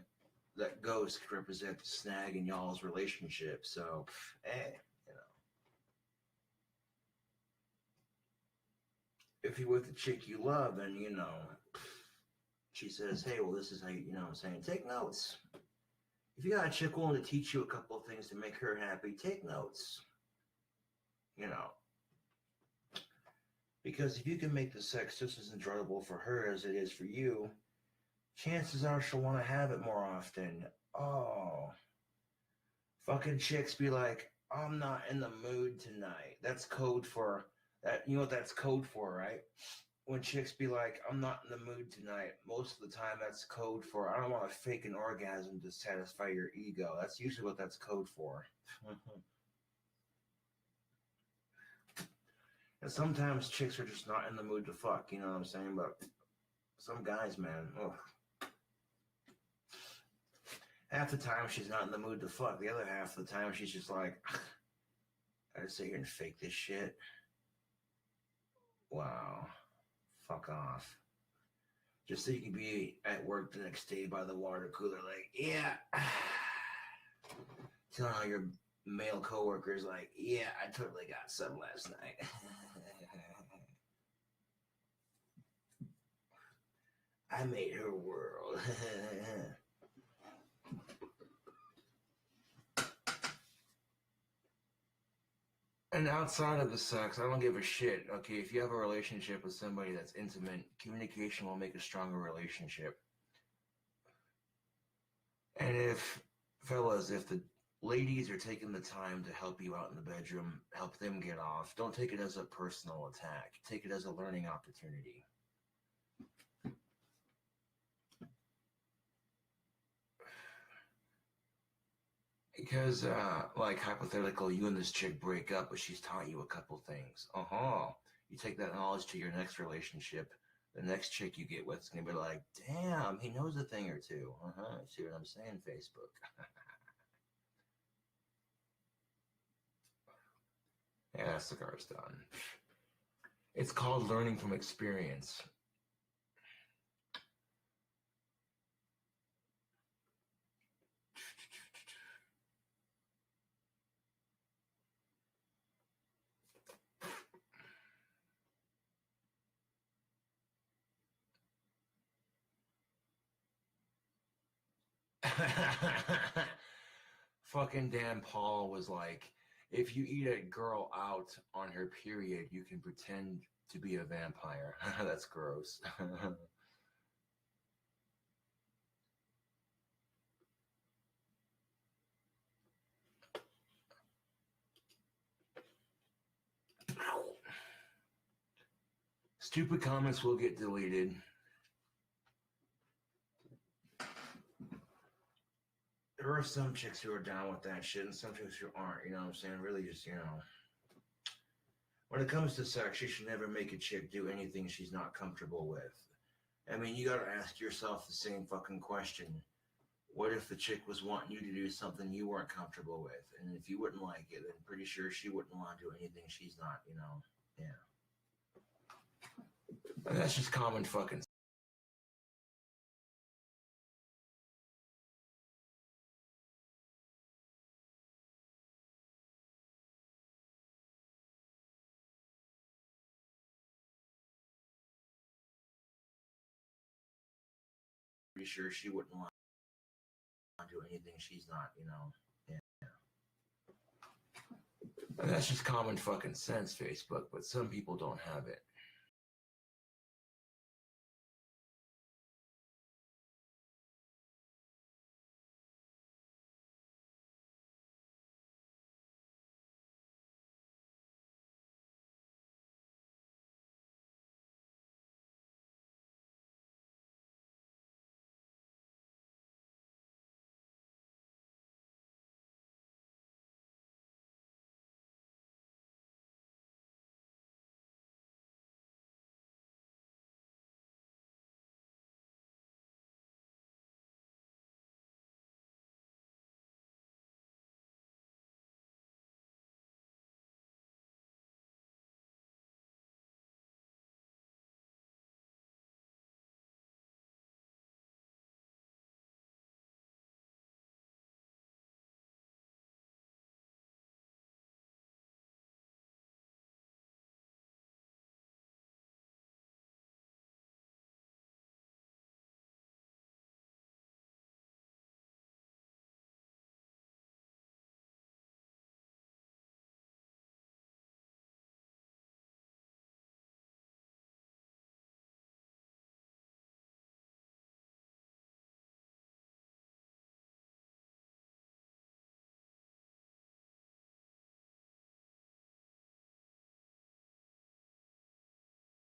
that ghost could represent the snag in y'all's relationship. So, if you're with the chick you love, then, she says, hey, well, this is how you know what I'm saying, take notes. If you got a chick willing to teach you a couple of things to make her happy, take notes. You know. Because if you can make the sex just as enjoyable for her as it is for you, chances are she'll want to have it more often. Oh. Fucking chicks be like, I'm not in the mood tonight. That's code for that. You know what that's code for, right? When chicks be like, I'm not in the mood tonight, most of the time that's code for, I don't want to fake an orgasm to satisfy your ego. That's usually what that's code for. And sometimes chicks are just not in the mood to fuck, you know what I'm saying? But some guys, man, half the time she's not in the mood to fuck. The other half of the time she's just like, I just sit here and fake this shit. Wow. Fuck off. Just so you can be at work the next day by the water cooler, like, yeah. Telling all your male coworkers, like, yeah, I totally got some last night. I made her world. And outside of the sex, I don't give a shit. Okay, if you have a relationship with somebody that's intimate, communication will make a stronger relationship. And if, fellas, if the ladies are taking the time to help you out in the bedroom, help them get off, don't take it as a personal attack. Take it as a learning opportunity. Because, like, hypothetical, you and this chick break up, but she's taught you a couple things. You take that knowledge to your next relationship. The next chick you get with is going to be like, damn, he knows a thing or two. See what I'm saying, Facebook? Yeah, that cigar's done. It's called learning from experience. Fucking Dan Paul was like, if you eat a girl out on her period, you can pretend to be a vampire. That's gross. Stupid comments will get deleted. There are some chicks who are down with that shit and some chicks who aren't, you know what I'm saying? Really just, you know. When it comes to sex, you should never make a chick do anything she's not comfortable with. I mean, you gotta ask yourself the same fucking question. What if the chick was wanting you to do something you weren't comfortable with? And if you wouldn't like it, then I'm pretty sure she wouldn't want to do anything she's not, you know? Yeah. And that's just common fucking. Pretty sure she wouldn't want to do anything she's not, you know? Yeah. And that's just common fucking sense, Facebook, but some people don't have it.